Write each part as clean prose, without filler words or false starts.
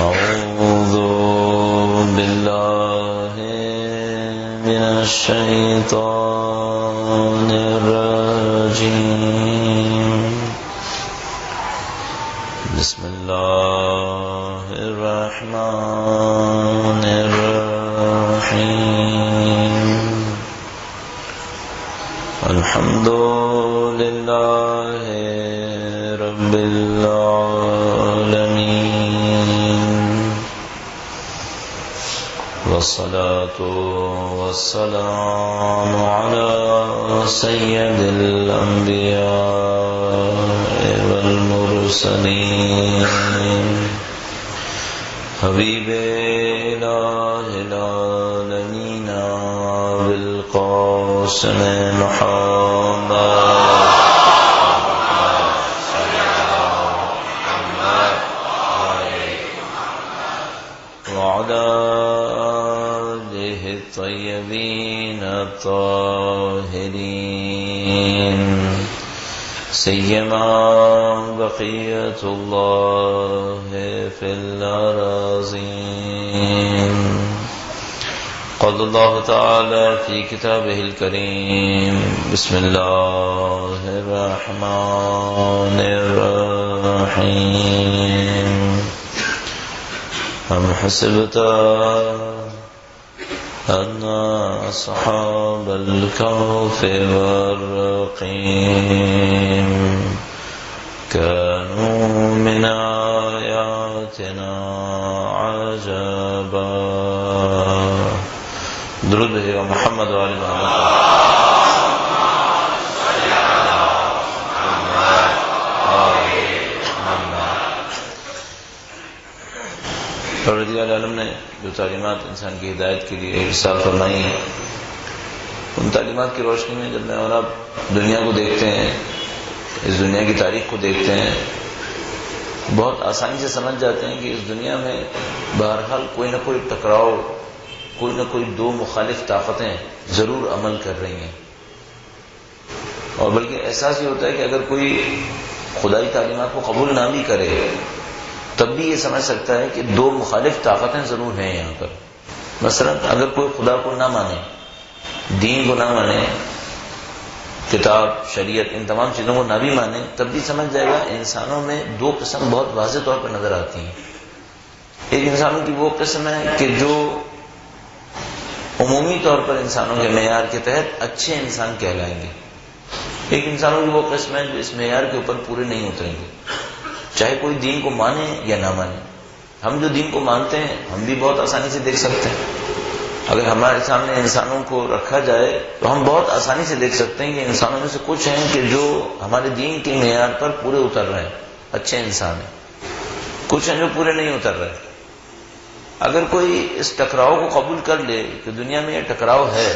أعوذ بالله من الشيطان الرجيم بسم الله الرحمن الرحيم الحمد لله رب العالمين والصلاة والسلام على سيد الأنبياء والمرسلين حبيب إله العالمين بالقاسم محمد وعلى آله الطيبين الطاهرين سيما بقية الله في الأراضين. قال الله تعالى في كتابه الكريم بسم الله الرحمن الرحيم أم حسبت أن أصحاب الكهف والرقيم كانوا من آياتنا عجبا. درود بھیجیے گا محمد وعلی محمد. رضی اللہ عالم نے جو تعلیمات انسان کی ہدایت کے لیے ارسال فرمائی ہیں، ان تعلیمات کی روشنی میں جب میں اور آپ دنیا کو دیکھتے ہیں، اس دنیا کی تاریخ کو دیکھتے ہیں، بہت آسانی سے سمجھ جاتے ہیں کہ اس دنیا میں بہرحال کوئی نہ کوئی ٹکراؤ، کوئی نہ کوئی دو مخالف طاقتیں ضرور عمل کر رہی ہیں. اور بلکہ احساس یہ ہوتا ہے کہ اگر کوئی خدائی تعلیمات کو قبول نہ بھی کرے تب بھی یہ سمجھ سکتا ہے کہ دو مخالف طاقتیں ضرور ہیں یہاں پر. مثلا اگر کوئی خدا کو نہ مانے، دین کو نہ مانے، کتاب، شریعت، ان تمام چیزوں کو نہ بھی مانے، تب بھی سمجھ جائے گا انسانوں میں دو قسم بہت واضح طور پر نظر آتی ہیں. ایک انسانوں کی وہ قسم ہے کہ جو عمومی طور پر انسانوں کے معیار کے تحت اچھے انسان کہلائیں گے. ایک انسانوں کی وہ قسم ہے جو اس معیار کے اوپر پورے نہیں اتریں گے، چاہے کوئی دین کو مانے یا نہ مانے. ہم جو دین کو مانتے ہیں ہم بھی بہت آسانی سے دیکھ سکتے ہیں. اگر ہمارے سامنے انسانوں کو رکھا جائے تو ہم بہت آسانی سے دیکھ سکتے ہیں کہ انسانوں میں سے کچھ ہیں کہ جو ہمارے دین کے معیار پر پورے اتر رہے ہیں، اچھے انسان ہیں. کچھ ہیں جو پورے نہیں اتر رہے. اگر کوئی اس ٹکراؤ کو قبول کر لے کہ دنیا میں یہ ٹکراؤ ہے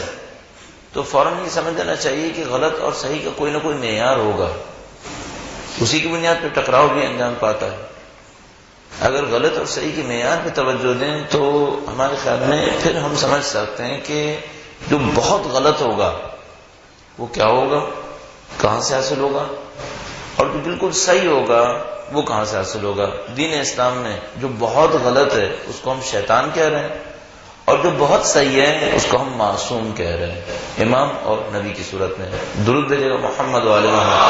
تو فوراً یہ سمجھ لینا چاہیے کہ غلط اور صحیح کا کوئی نہ کوئی معیار ہوگا، اسی کی بنیاد پہ ٹکراؤ بھی انجام پاتا ہے. اگر غلط اور صحیح کے معیار پہ توجہ دیں تو ہمارے خیال میں پھر ہم سمجھ سکتے ہیں کہ جو بہت غلط ہوگا وہ کیا ہوگا، کہاں سے حاصل ہوگا، اور جو بالکل صحیح ہوگا وہ کہاں سے حاصل ہوگا. دین اسلام میں جو بہت غلط ہے اس کو ہم شیطان کہہ رہے ہیں، اور جو بہت صحیح ہے اس کو ہم معصوم کہہ رہے ہیں، امام اور نبی کی صورت میں. درود بھیجیے گا محمد وعلی محمد.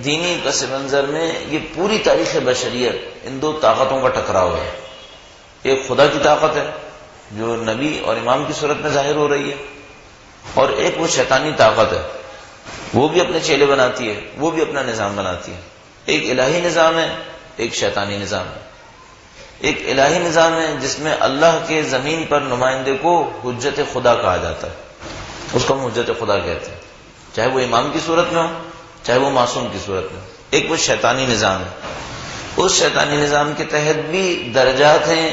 دینی پس منظر میں یہ پوری تاریخ بشریت ان دو طاقتوں کا ٹکراؤ ہے. ایک خدا کی طاقت ہے جو نبی اور امام کی صورت میں ظاہر ہو رہی ہے، اور ایک وہ شیطانی طاقت ہے، وہ بھی اپنے چیلے بناتی ہے، وہ بھی اپنا نظام بناتی ہے. ایک الہی نظام ہے، ایک شیطانی نظام ہے. ایک الہی نظام ہے جس میں اللہ کے زمین پر نمائندے کو حجت خدا کہا جاتا ہے، اس کو ہم حجت خدا کہتے ہیں، چاہے وہ امام کی صورت میں ہو چاہے وہ معصوم کی صورت میں. ایک وہ شیطانی نظام ہے، اس شیطانی نظام کے تحت بھی درجات ہیں،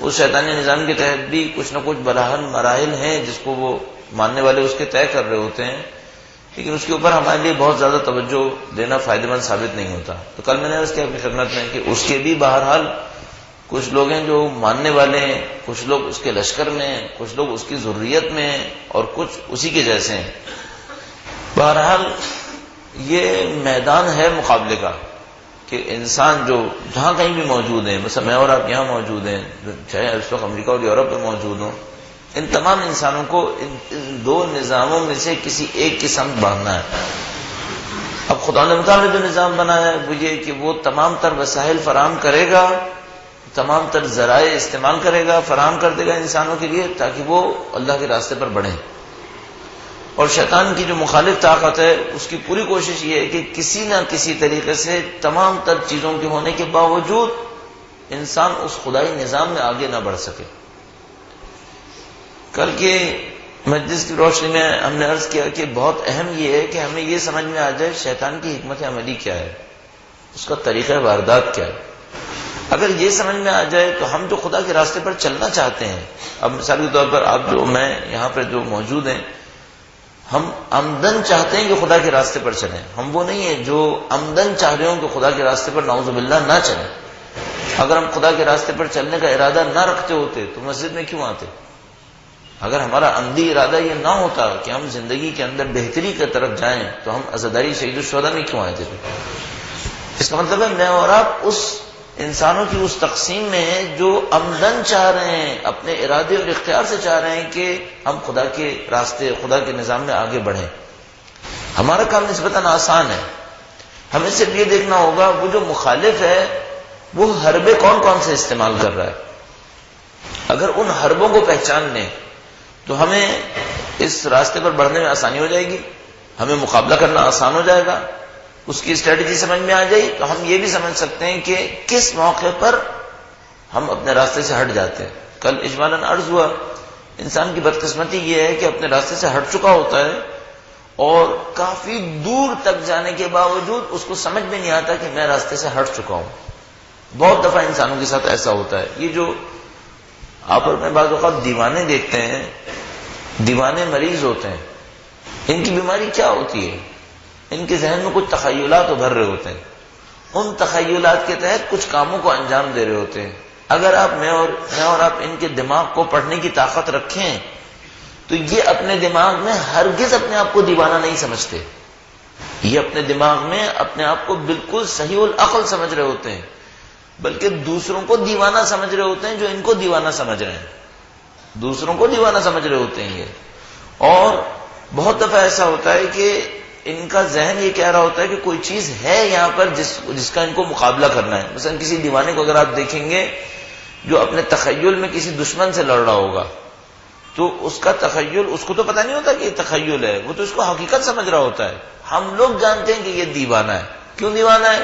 اس شیطانی نظام کے تحت بھی کچھ نہ کچھ مراحل ہیں جس کو وہ ماننے والے اس کے طے کر رہے ہوتے ہیں، لیکن اس کے اوپر ہمارے لیے بہت زیادہ توجہ دینا فائدہ مند ثابت نہیں ہوتا. تو کل میں نے عرض کیا اپنی خدمت میں کہ اس کے بھی بہرحال کچھ لوگ ہیں جو ماننے والے ہیں، کچھ لوگ اس کے لشکر میں ہیں، کچھ لوگ اس کی ذریت میں ہیں، اور کچھ اسی کے جیسے ہیں. بہرحال یہ میدان ہے مقابلے کا کہ انسان جو جہاں کہیں بھی موجود ہیں، مثلا میں اور آپ یہاں موجود ہیں، چاہے اس وقت امریکہ اور یورپ میں موجود ہوں، ان تمام انسانوں کو ان دو نظاموں میں سے کسی ایک کی سمت باندھنا ہے۔ اب خدا نے مطالعہ جو نظام بنایا ہے وہ یہ کہ وہ تمام تر وسائل فراہم کرے گا، تمام تر ذرائع استعمال کرے گا، فراہم کر دے گا انسانوں کے لیے تاکہ وہ اللہ کے راستے پر بڑھیں۔ اور شیطان کی جو مخالف طاقت ہے اس کی پوری کوشش یہ ہے کہ کسی نہ کسی طریقے سے تمام تر چیزوں کے ہونے کے باوجود انسان اس خدائی نظام میں آگے نہ بڑھ سکے۔ کل کے مجلس کی روشنی میں ہم نے عرض کیا کہ بہت اہم یہ ہے کہ ہمیں یہ سمجھ میں آ جائے شیطان کی حکمت عملی کیا ہے، اس کا طریقہ واردات کیا ہے۔ اگر یہ سمجھ میں آ جائے تو ہم جو خدا کے راستے پر چلنا چاہتے ہیں، اب مثال کے طور پر آپ جو میں یہاں پر جو موجود ہیں، ہم عمدن چاہتے ہیں کہ خدا کے راستے پر چلیں، ہم وہ نہیں ہیں جو عمدن چاہ رہے ہوں کہ خدا کے راستے پر نعوذ باللہ نہ چلیں۔ اگر ہم خدا کے راستے پر چلنے کا ارادہ نہ رکھتے ہوتے تو مسجد میں کیوں آتے؟ اگر ہمارا عمدی ارادہ یہ نہ ہوتا کہ ہم زندگی کے اندر بہتری کی طرف جائیں تو ہم عزاداری شہید الشہداء میں کیوں آئے تھے؟ اس کا مطلب ہے میں اور آپ اس انسانوں کی اس تقسیم میں ہیں جو عمدن چاہ رہے ہیں، اپنے ارادے اور اختیار سے چاہ رہے ہیں کہ ہم خدا کے راستے، خدا کے نظام میں آگے بڑھیں۔ ہمارا کام نسبتاً آسان ہے، ہمیں صرف یہ دیکھنا ہوگا وہ جو مخالف ہے وہ حربے کون کون سے استعمال کر رہا ہے۔ اگر ان حربوں کو پہچان لیں تو ہمیں اس راستے پر بڑھنے میں آسانی ہو جائے گی، ہمیں مقابلہ کرنا آسان ہو جائے گا، اس کی اسٹریٹجی سمجھ میں آ جائے تو ہم یہ بھی سمجھ سکتے ہیں کہ کس موقع پر ہم اپنے راستے سے ہٹ جاتے ہیں۔ کل اجمالاً عرض ہوا انسان کی بدقسمتی یہ ہے کہ اپنے راستے سے ہٹ چکا ہوتا ہے اور کافی دور تک جانے کے باوجود اس کو سمجھ میں نہیں آتا کہ میں راستے سے ہٹ چکا ہوں۔ بہت دفعہ انسانوں کے ساتھ ایسا ہوتا ہے۔ یہ جو آپ اور میں بعض اوقات دیوانے دیکھتے ہیں، دیوانے مریض ہوتے ہیں، ان کی بیماری کیا ہوتی ہے؟ ان کے ذہن میں کچھ تخیلات ابھر رہے ہوتے ہیں، ان تخیلات کے تحت کچھ کاموں کو انجام دے رہے ہوتے ہیں۔ اگر آپ میں اور آپ ان کے دماغ کو پڑھنے کی طاقت رکھیں تو یہ اپنے دماغ میں ہرگز اپنے آپ کو دیوانہ نہیں سمجھتے، یہ اپنے دماغ میں اپنے آپ کو بالکل صحیح العقل سمجھ رہے ہوتے ہیں، بلکہ دوسروں کو دیوانہ سمجھ رہے ہوتے ہیں جو ان کو دیوانہ سمجھ رہے ہیں، دوسروں کو دیوانہ سمجھ رہے ہوتے ہیں یہ۔ اور بہت دفعہ ایسا ہوتا ہے کہ ان کا ذہن یہ کہہ رہا ہوتا ہے کہ کوئی چیز ہے یہاں پر جس کا ان کو مقابلہ کرنا ہے۔ مثلا کسی دیوانے کو اگر آپ دیکھیں گے جو اپنے تخیل میں کسی دشمن سے لڑ رہا ہوگا تو اس کا تخیل، اس کو تو پتہ نہیں ہوتا کہ یہ تخیل ہے، وہ تو اس کو حقیقت سمجھ رہا ہوتا ہے۔ ہم لوگ جانتے ہیں کہ یہ دیوانہ ہے۔ کیوں دیوانہ ہے؟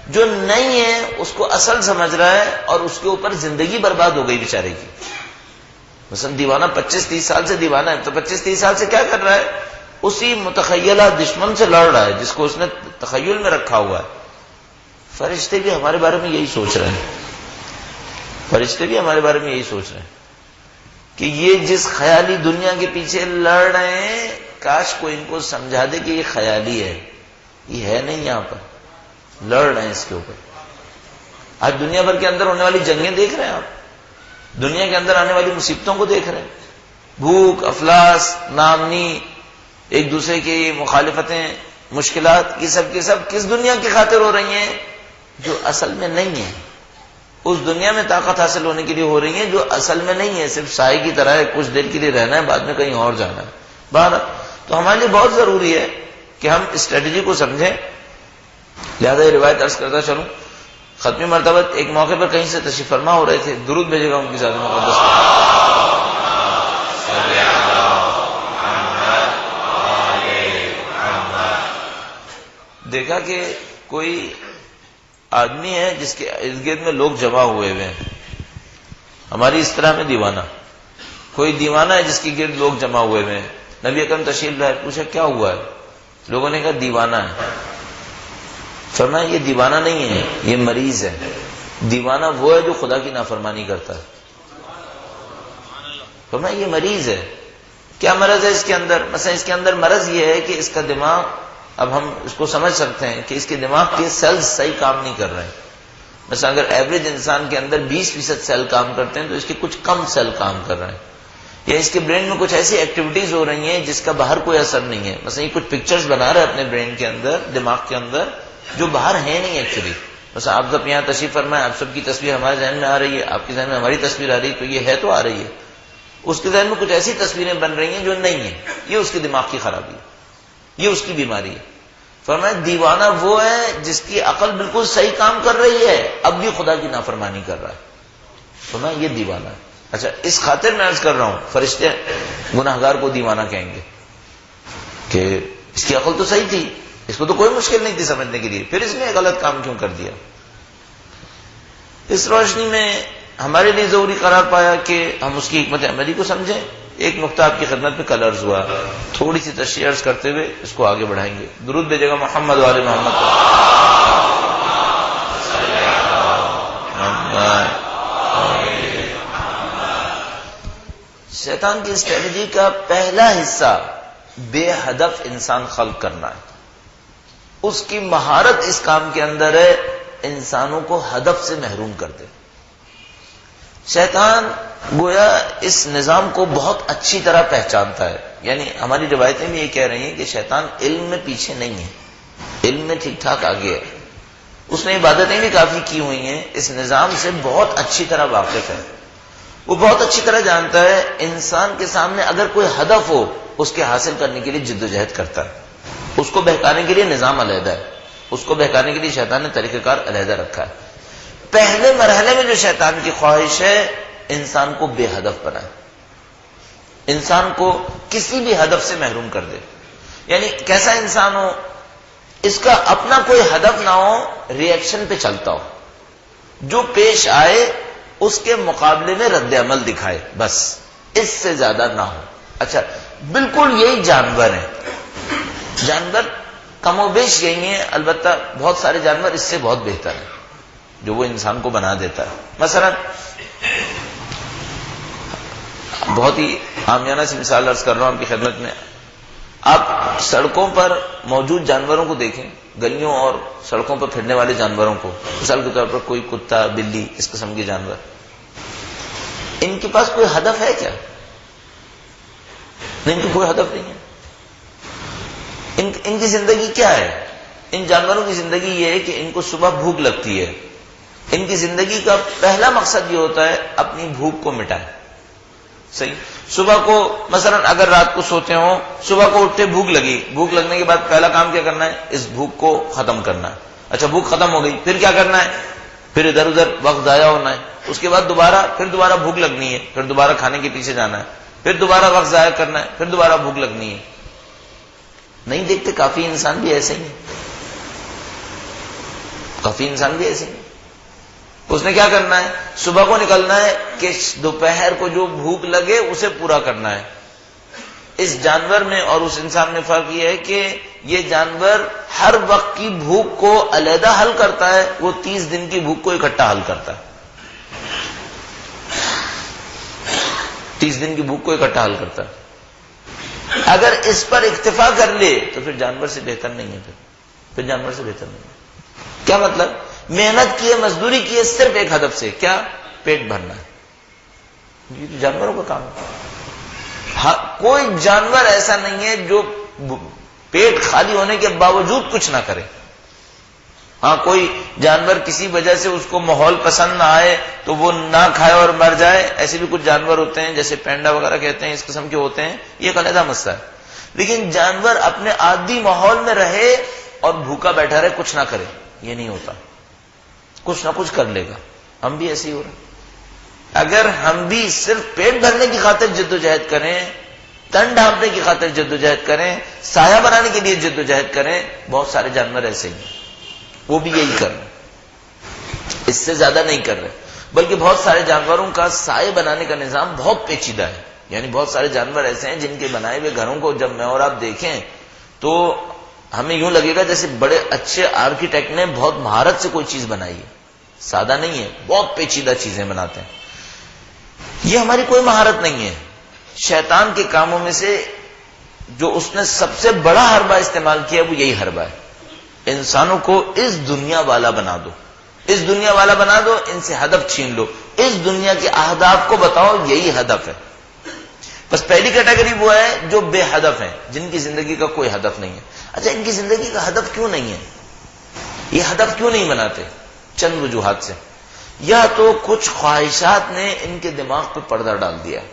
جو نہیں ہے اس کو اصل سمجھ رہا ہے اور اس کے اوپر زندگی برباد ہو گئی بیچارے کی۔ مثلا دیوانہ 25-30 سال سے دیوانہ ہے تو 25-30 سال سے کیا کر رہا ہے؟ اسی متخیلہ دشمن سے لڑ رہا ہے جس کو اس نے تخیل میں رکھا ہوا ہے۔ فرشتے بھی ہمارے بارے میں یہی سوچ رہے ہیں، فرشتے بھی ہمارے بارے میں یہی سوچ رہے ہیں کہ یہ جس خیالی دنیا کے پیچھے لڑ رہے ہیں کاش کوئی ان کو سمجھا دے کہ یہ خیالی ہے، یہ ہے نہیں، یہاں پر لڑ رہے ہیں اس کے اوپر۔ آج دنیا بھر کے اندر ہونے والی جنگیں دیکھ رہے ہیں آپ، دنیا کے اندر آنے والی مصیبتوں کو دیکھ رہے ہیں، بھوک، افلاس، ناامنی، ایک دوسرے کی مخالفتیں، مشکلات، یہ سب کے سب کس دنیا کی خاطر ہو رہی ہیں؟ جو اصل میں نہیں ہے۔ اس دنیا میں طاقت حاصل ہونے کے لیے ہو رہی ہیں جو اصل میں نہیں ہے، صرف سائے کی طرح ہے، کچھ دیر کے لیے رہنا ہے، بعد میں کہیں اور جانا ہے باہر۔ تو ہمارے لیے بہت ضروری ہے کہ ہم اسٹریٹجی کو سمجھیں۔ لہذا یہ روایت عرض کرتا چلوں، ختمی مرتبہ ایک موقع پر کہیں سے تشریف فرما ہو رہے تھے، درود بھیجے گا ان کی ذات مقدس پر۔ دیکھا کہ کوئی آدمی ہے جس کے ارد گرد میں لوگ جمع ہوئے ہوئے ہیں، ہماری اس طرح میں دیوانہ، کوئی دیوانہ ہے جس کے گرد لوگ جمع ہوئے ہوئے ہیں۔ نبی اکرم تشریف لائے، پوچھا کیا ہوا ہے؟ لوگوں نے کہا دیوانہ ہے۔ فرمایا یہ دیوانہ نہیں ہے، یہ مریض ہے۔ دیوانہ وہ ہے جو خدا کی نافرمانی کرتا ہے۔ فرمایا یہ مریض ہے۔ کیا مرض ہے اس کے اندر؟ مثلا اس کے اندر مرض یہ ہے کہ اس کا دماغ، اب ہم اس کو سمجھ سکتے ہیں کہ اس کے دماغ کے سیلز صحیح کام نہیں کر رہے ہیں۔ مثلا اگر ایوریج انسان کے اندر 20% سیل کام کرتے ہیں تو اس کے کچھ کم سیل کام کر رہے ہیں۔ یا اس کے برین میں کچھ ایسی ایکٹیویٹیز ہو رہی ہیں جس کا باہر کوئی اثر نہیں ہے. مثلا یہ کچھ پکچرز بنا رہا ہے اپنے برین کے اندر، دماغ کے اندر، جو باہر ہے نہیں ایکچولی. مثلا آپ جب یہاں تشریف فرمائیں، آپ سب کی تصویر ہمارے ذہن میں آ رہی ہے، آپ کے ذہن میں ہماری تصویر آ رہی ہے، تو یہ ہے تو آ رہی ہے. اس کے ذہن میں کچھ ایسی تصویریں بن رہی ہیں جو نہیں ہیں. یہ اس کے دماغ کی خرابی ہے، یہ اس کی بیماری ہے. فرمایا دیوانہ وہ ہے جس کی عقل بالکل صحیح کام کر رہی ہے، اب بھی خدا کی نافرمانی کر رہا ہے. فرمایا یہ دیوانہ ہے. اچھا، اس خاطر میں عرض کر رہا ہوں، فرشتے گناہگار کو دیوانہ کہیں گے کہ اس کی عقل تو صحیح تھی، اس کو تو کوئی مشکل نہیں تھی سمجھنے کے لیے، پھر اس نے غلط کام کیوں کر دیا. اس روشنی میں ہمارے لیے ضروری قرار پایا کہ ہم اس کی حکمت عملی کو سمجھیں. ایک نقطہ آپ کی خدمت میں کل عرض ہوا، تھوڑی سی تشریح عرض کرتے ہوئے اس کو آگے بڑھائیں گے. درود بھیجے گا محمد وآل محمد. شیطان کی اسٹریٹجی کا پہلا حصہ بے ہدف انسان خلق کرنا ہے. اس کی مہارت اس کام کے اندر ہے انسانوں کو ہدف سے محروم کر دے. شیطان گویا اس نظام کو بہت اچھی طرح پہچانتا ہے. یعنی ہماری روایتیں بھی یہ کہہ رہی ہیں کہ شیطان علم میں پیچھے نہیں ہے، علم میں ٹھیک ٹھاک آگے ہے. اس نے عبادتیں بھی کافی کی ہوئی ہیں، اس نظام سے بہت اچھی طرح واقف ہے. وہ بہت اچھی طرح جانتا ہے انسان کے سامنے اگر کوئی ہدف ہو اس کے حاصل کرنے کے لیے جد و جہد کرتا ہے. اس کو بہکانے کے لیے نظام علیحدہ ہے، اس کو بہکانے کے لیے شیطان نے طریقہ کار علیحدہ رکھا ہے. پہلے مرحلے میں جو شیطان کی خواہش ہے انسان کو بے ہدف بنائے، انسان کو کسی بھی ہدف سے محروم کر دے. یعنی کیسا انسان ہو، اس کا اپنا کوئی ہدف نہ ہو، ری ایکشن پہ چلتا ہو، جو پیش آئے اس کے مقابلے میں رد عمل دکھائے، بس اس سے زیادہ نہ ہو. اچھا، بالکل یہی جانور ہیں. جانور کم و بیش یہی ہیں، البتہ بہت سارے جانور اس سے بہت بہتر ہیں جو وہ انسان کو بنا دیتا ہے. مثلا بہت ہی عامیانہ سی مثال عرض کر رہا ہوں آپ کی خدمت میں. آپ سڑکوں پر موجود جانوروں کو دیکھیں، گلیوں اور سڑکوں پر پھرنے والے جانوروں کو. مثال کے طور پر کوئی کتا، بلی، اس قسم کے جانور، ان کے پاس کوئی ہدف ہے کیا؟ نہیں، ان کو کوئی ہدف نہیں ہے. ان کی زندگی کیا ہے؟ ان جانوروں کی زندگی یہ ہے کہ ان کو صبح بھوک لگتی ہے. ان کی زندگی کا پہلا مقصد یہ ہوتا ہے اپنی بھوک کو مٹائیں. صحیح. صبح کو مثلا اگر رات کو سوتے ہوں، صبح کو اٹھتے بھوک لگی، بھوک لگنے کے بعد پہلا کام کیا کرنا ہے؟ اس بھوک کو ختم کرنا ہے. اچھا، بھوک ختم ہو گئی، پھر کیا کرنا ہے؟ پھر ادھر ادھر وقت ضائع ہونا ہے. اس کے بعد پھر دوبارہ بھوک لگنی ہے، پھر دوبارہ کھانے کے پیچھے جانا ہے، پھر دوبارہ وقت ضائع کرنا ہے، پھر دوبارہ بھوک لگنی ہے. نہیں دیکھتے کافی انسان بھی ایسے ہی ہیں، کافی انسان بھی ایسے ہیں. اس نے کیا کرنا ہے؟ صبح کو نکلنا ہے کہ دوپہر کو جو بھوک لگے اسے پورا کرنا ہے. اس جانور میں اور اس انسان میں فرق یہ ہے کہ یہ جانور ہر وقت کی بھوک کو علیحدہ حل کرتا ہے، وہ 30 دن کی بھوک کو اکٹھا حل کرتا ہے. 30 دن کی بھوک کو اکٹھا حل کرتا ہے. اگر اس پر اکتفا کر لے تو پھر جانور سے بہتر نہیں ہے. پھر جانور سے بہتر نہیں ہے. کیا مطلب؟ محنت کی ہے، مزدوری کی ہے، صرف ایک ہدف سے، کیا؟ پیٹ بھرنا ہے. یہ تو جانوروں کا کام ہے. کوئی جانور ایسا نہیں ہے جو پیٹ خالی ہونے کے باوجود کچھ نہ کرے. ہاں، کوئی جانور کسی وجہ سے اس کو ماحول پسند نہ آئے تو وہ نہ کھائے اور مر جائے. ایسے بھی کچھ جانور ہوتے ہیں جیسے پینڈا وغیرہ کہتے ہیں، اس قسم کے ہوتے ہیں، یہ ایک علیحدہ مسئلہ ہے. لیکن جانور اپنے عادی ماحول میں رہے اور بھوکا بیٹھا رہے، کچھ نہ کرے، یہ نہیں ہوتا. کچھ نہ کچھ کر لے گا. ہم بھی ایسے ہی ہو رہے ہیں. اگر ہم بھی صرف پیٹ بھرنے کی خاطر جد و جہد کریں، تن ڈھانپنے کی خاطر جد و جہد کریں، سایہ بنانے کے لیے جد و جہد کریں، بہت سارے جانور ایسے ہی ہیں، وہ بھی یہی کر رہے ہیں، اس سے زیادہ نہیں کر رہے. بلکہ بہت سارے جانوروں کا سایہ بنانے کا نظام بہت پیچیدہ ہے. یعنی بہت سارے جانور ایسے ہیں جن کے بنائے ہوئے گھروں کو جب میں اور آپ دیکھیں تو ہمیں یوں لگے گا جیسے بڑے اچھے آرکیٹیکٹ نے بہت مہارت سے کوئی چیز بنائی ہے. سادہ نہیں ہے، بہت پیچیدہ چیزیں بناتے ہیں. یہ ہماری کوئی مہارت نہیں ہے. شیطان کے کاموں میں سے جو اس نے سب سے بڑا حربہ استعمال کیا وہ یہی حربہ ہے. انسانوں کو اس دنیا والا بنا دو، اس دنیا والا بنا دو، ان سے ہدف چھین لو، اس دنیا کے اہداف کو بتاؤ، یہی ہدف ہے. بس پہلی کیٹیگری وہ ہے جو بے ہدف ہیں، جن کی زندگی کا کوئی ہدف نہیں ہے. اچھا ان کی زندگی کا ہدف کیوں نہیں ہے؟ یہ ہدف کیوں نہیں بناتے؟ چند وجوہات سے. یا تو کچھ خواہشات نے ان کے دماغ پہ پردہ ڈال دیا ہے،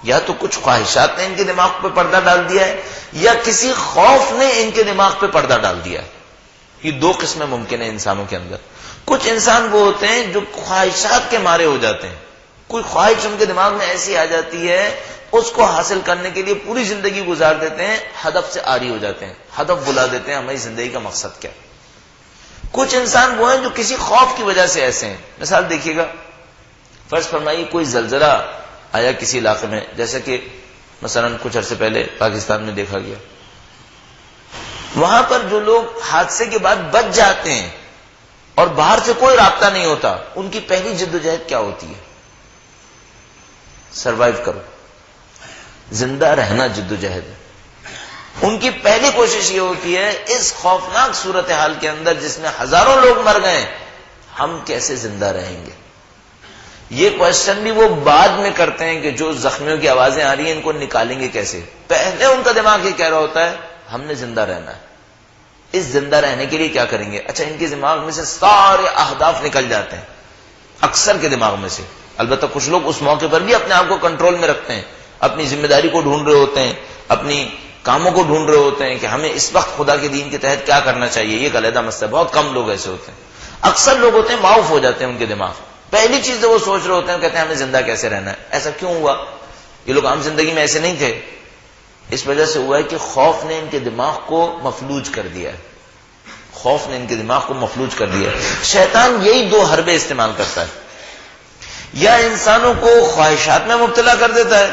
یا تو کچھ خواہشات نے ان کے دماغ پہ پردہ ڈال دیا ہے، یا کسی خوف نے ان کے دماغ پہ پردہ ڈال دیا ہے. یہ دو قسمیں ممکن ہیں انسانوں کے اندر. کچھ انسان وہ ہوتے ہیں جو خواہشات کے مارے ہو جاتے ہیں، کوئی خواہش ان کے دماغ میں ایسی آ جاتی ہے، اس کو حاصل کرنے کے لیے پوری زندگی گزار دیتے ہیں، ہدف سے عاری ہو جاتے ہیں، ہدف بلا دیتے ہیں ہماری زندگی کا مقصد کیا ہے. کچھ انسان وہ ہیں جو کسی خوف کی وجہ سے ایسے ہیں. مثال دیکھیے گا، فرض فرمائیے کوئی زلزلہ آیا کسی علاقے میں، جیسا کہ مثلا کچھ عرصے پہلے پاکستان میں دیکھا گیا. وہاں پر جو لوگ حادثے کے بعد بچ جاتے ہیں اور باہر سے کوئی رابطہ نہیں ہوتا، ان کی پہلی جدوجہد کیا ہوتی ہے؟ سروائیو کرو، زندہ رہنا جدوجہد ہے. ان کی پہلی کوشش یہ ہوتی ہے اس خوفناک صورتحال کے اندر جس میں ہزاروں لوگ مر گئے ہم کیسے زندہ رہیں گے. یہ کوشچن بھی وہ بعد میں کرتے ہیں کہ جو زخمیوں کی آوازیں آ رہی ہیں ان کو نکالیں گے کیسے. پہلے ان کا دماغ یہ کہہ رہا ہوتا ہے ہم نے زندہ رہنا ہے، اس زندہ رہنے کے لیے کیا کریں گے. اچھا ان کے دماغ میں سے سارے اہداف نکل جاتے ہیں، اکثر کے دماغ میں سے. البتہ کچھ لوگ اس موقع پر بھی اپنے آپ کو کنٹرول میں رکھتے ہیں، اپنی ذمہ داری کو ڈھونڈ رہے ہوتے ہیں، اپنی کاموں کو ڈھونڈ رہے ہوتے ہیں کہ ہمیں اس وقت خدا کے دین کے تحت کیا کرنا چاہیے. یہ ایک علیحدہ مسئلہ ہے، بہت کم لوگ ایسے ہوتے ہیں. اکثر لوگ ہوتے ہیں معاف ہو جاتے ہیں ان کے دماغ. پہلی چیز وہ سوچ رہے ہوتے ہیں، کہتے ہیں ہمیں زندہ کیسے رہنا ہے. ایسا کیوں ہوا؟ یہ لوگ عام زندگی میں ایسے نہیں تھے. اس وجہ سے ہوا ہے کہ خوف نے ان کے دماغ کو مفلوج کر دیا ہے. خوف نے ان کے دماغ کو مفلوج کر دیا ہے. شیطان یہی دو حربے استعمال کرتا ہے، یا انسانوں کو خواہشات میں مبتلا کر دیتا ہے،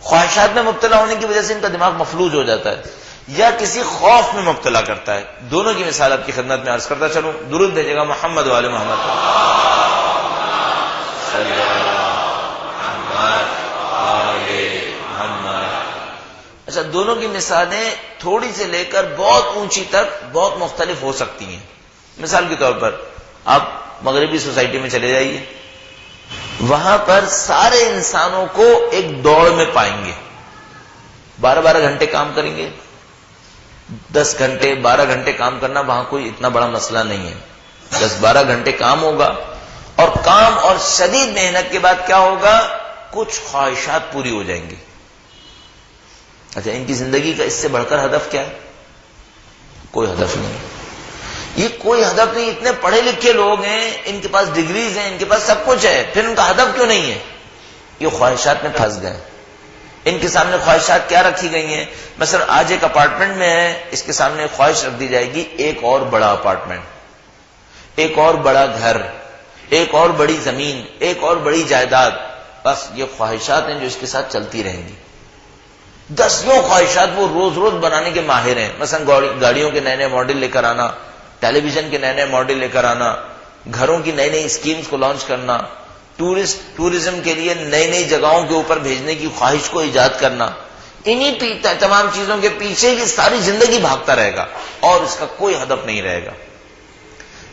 خواہشات میں مبتلا ہونے کی وجہ سے ان کا دماغ مفلوج ہو جاتا ہے، یا کسی خوف میں مبتلا کرتا ہے. دونوں کی مثال آپ کی خدمت میں عرض کرتا چلوں. درود بھیجے گا محمد وآل محمد. اچھا دونوں کی مثالیں تھوڑی سے لے کر بہت اونچی تک بہت مختلف ہو سکتی ہیں. مثال کے طور پر آپ مغربی سوسائٹی میں چلے جائیے، وہاں پر سارے انسانوں کو ایک دوڑ میں پائیں گے. 12 گھنٹے کام کریں گے، 10 گھنٹے 12 گھنٹے کام کرنا وہاں کوئی اتنا بڑا مسئلہ نہیں ہے. 10-12 گھنٹے کام ہوگا، اور کام اور شدید محنت کے بعد کیا ہوگا؟ کچھ خواہشات پوری ہو جائیں گی. اچھا ان کی زندگی کا اس سے بڑھ کر ہدف کیا ہے؟ کوئی ہدف نہیں. یہ کوئی ہدف نہیں. اتنے پڑھے لکھے لوگ ہیں، ان کے پاس ڈگریز ہیں، ان کے پاس سب کچھ ہے، پھر ان کا ہدف کیوں نہیں ہے؟ یہ خواہشات میں پھنس گئے. ان کے سامنے خواہشات کیا رکھی گئی ہیں؟ مثلا آج ایک اپارٹمنٹ میں ہے، اس کے سامنے خواہش رکھ دی جائے گی ایک اور بڑا اپارٹمنٹ، ایک اور بڑا گھر، ایک اور بڑی زمین، ایک اور بڑی جائیداد. بس یہ خواہشات ہیں جو اس کے ساتھ چلتی رہیں گی. دسیوں خواہشات وہ روز روز بنانے کے ماہر ہیں. مثلا گاڑیوں کے نئے نئے ماڈل لے کر آنا، ٹیلی ویژن کے نئے نئے ماڈل لے کر آنا، گھروں کی نئی نئی اسکیمز کو لانچ کرنا، ٹورزم کے لیے نئی نئی جگہوں کے اوپر بھیجنے کی خواہش کو ایجاد کرنا. انہی تمام چیزوں کے پیچھے کی ساری زندگی بھاگتا رہے گا اور اس کا کوئی ہدف نہیں رہے گا.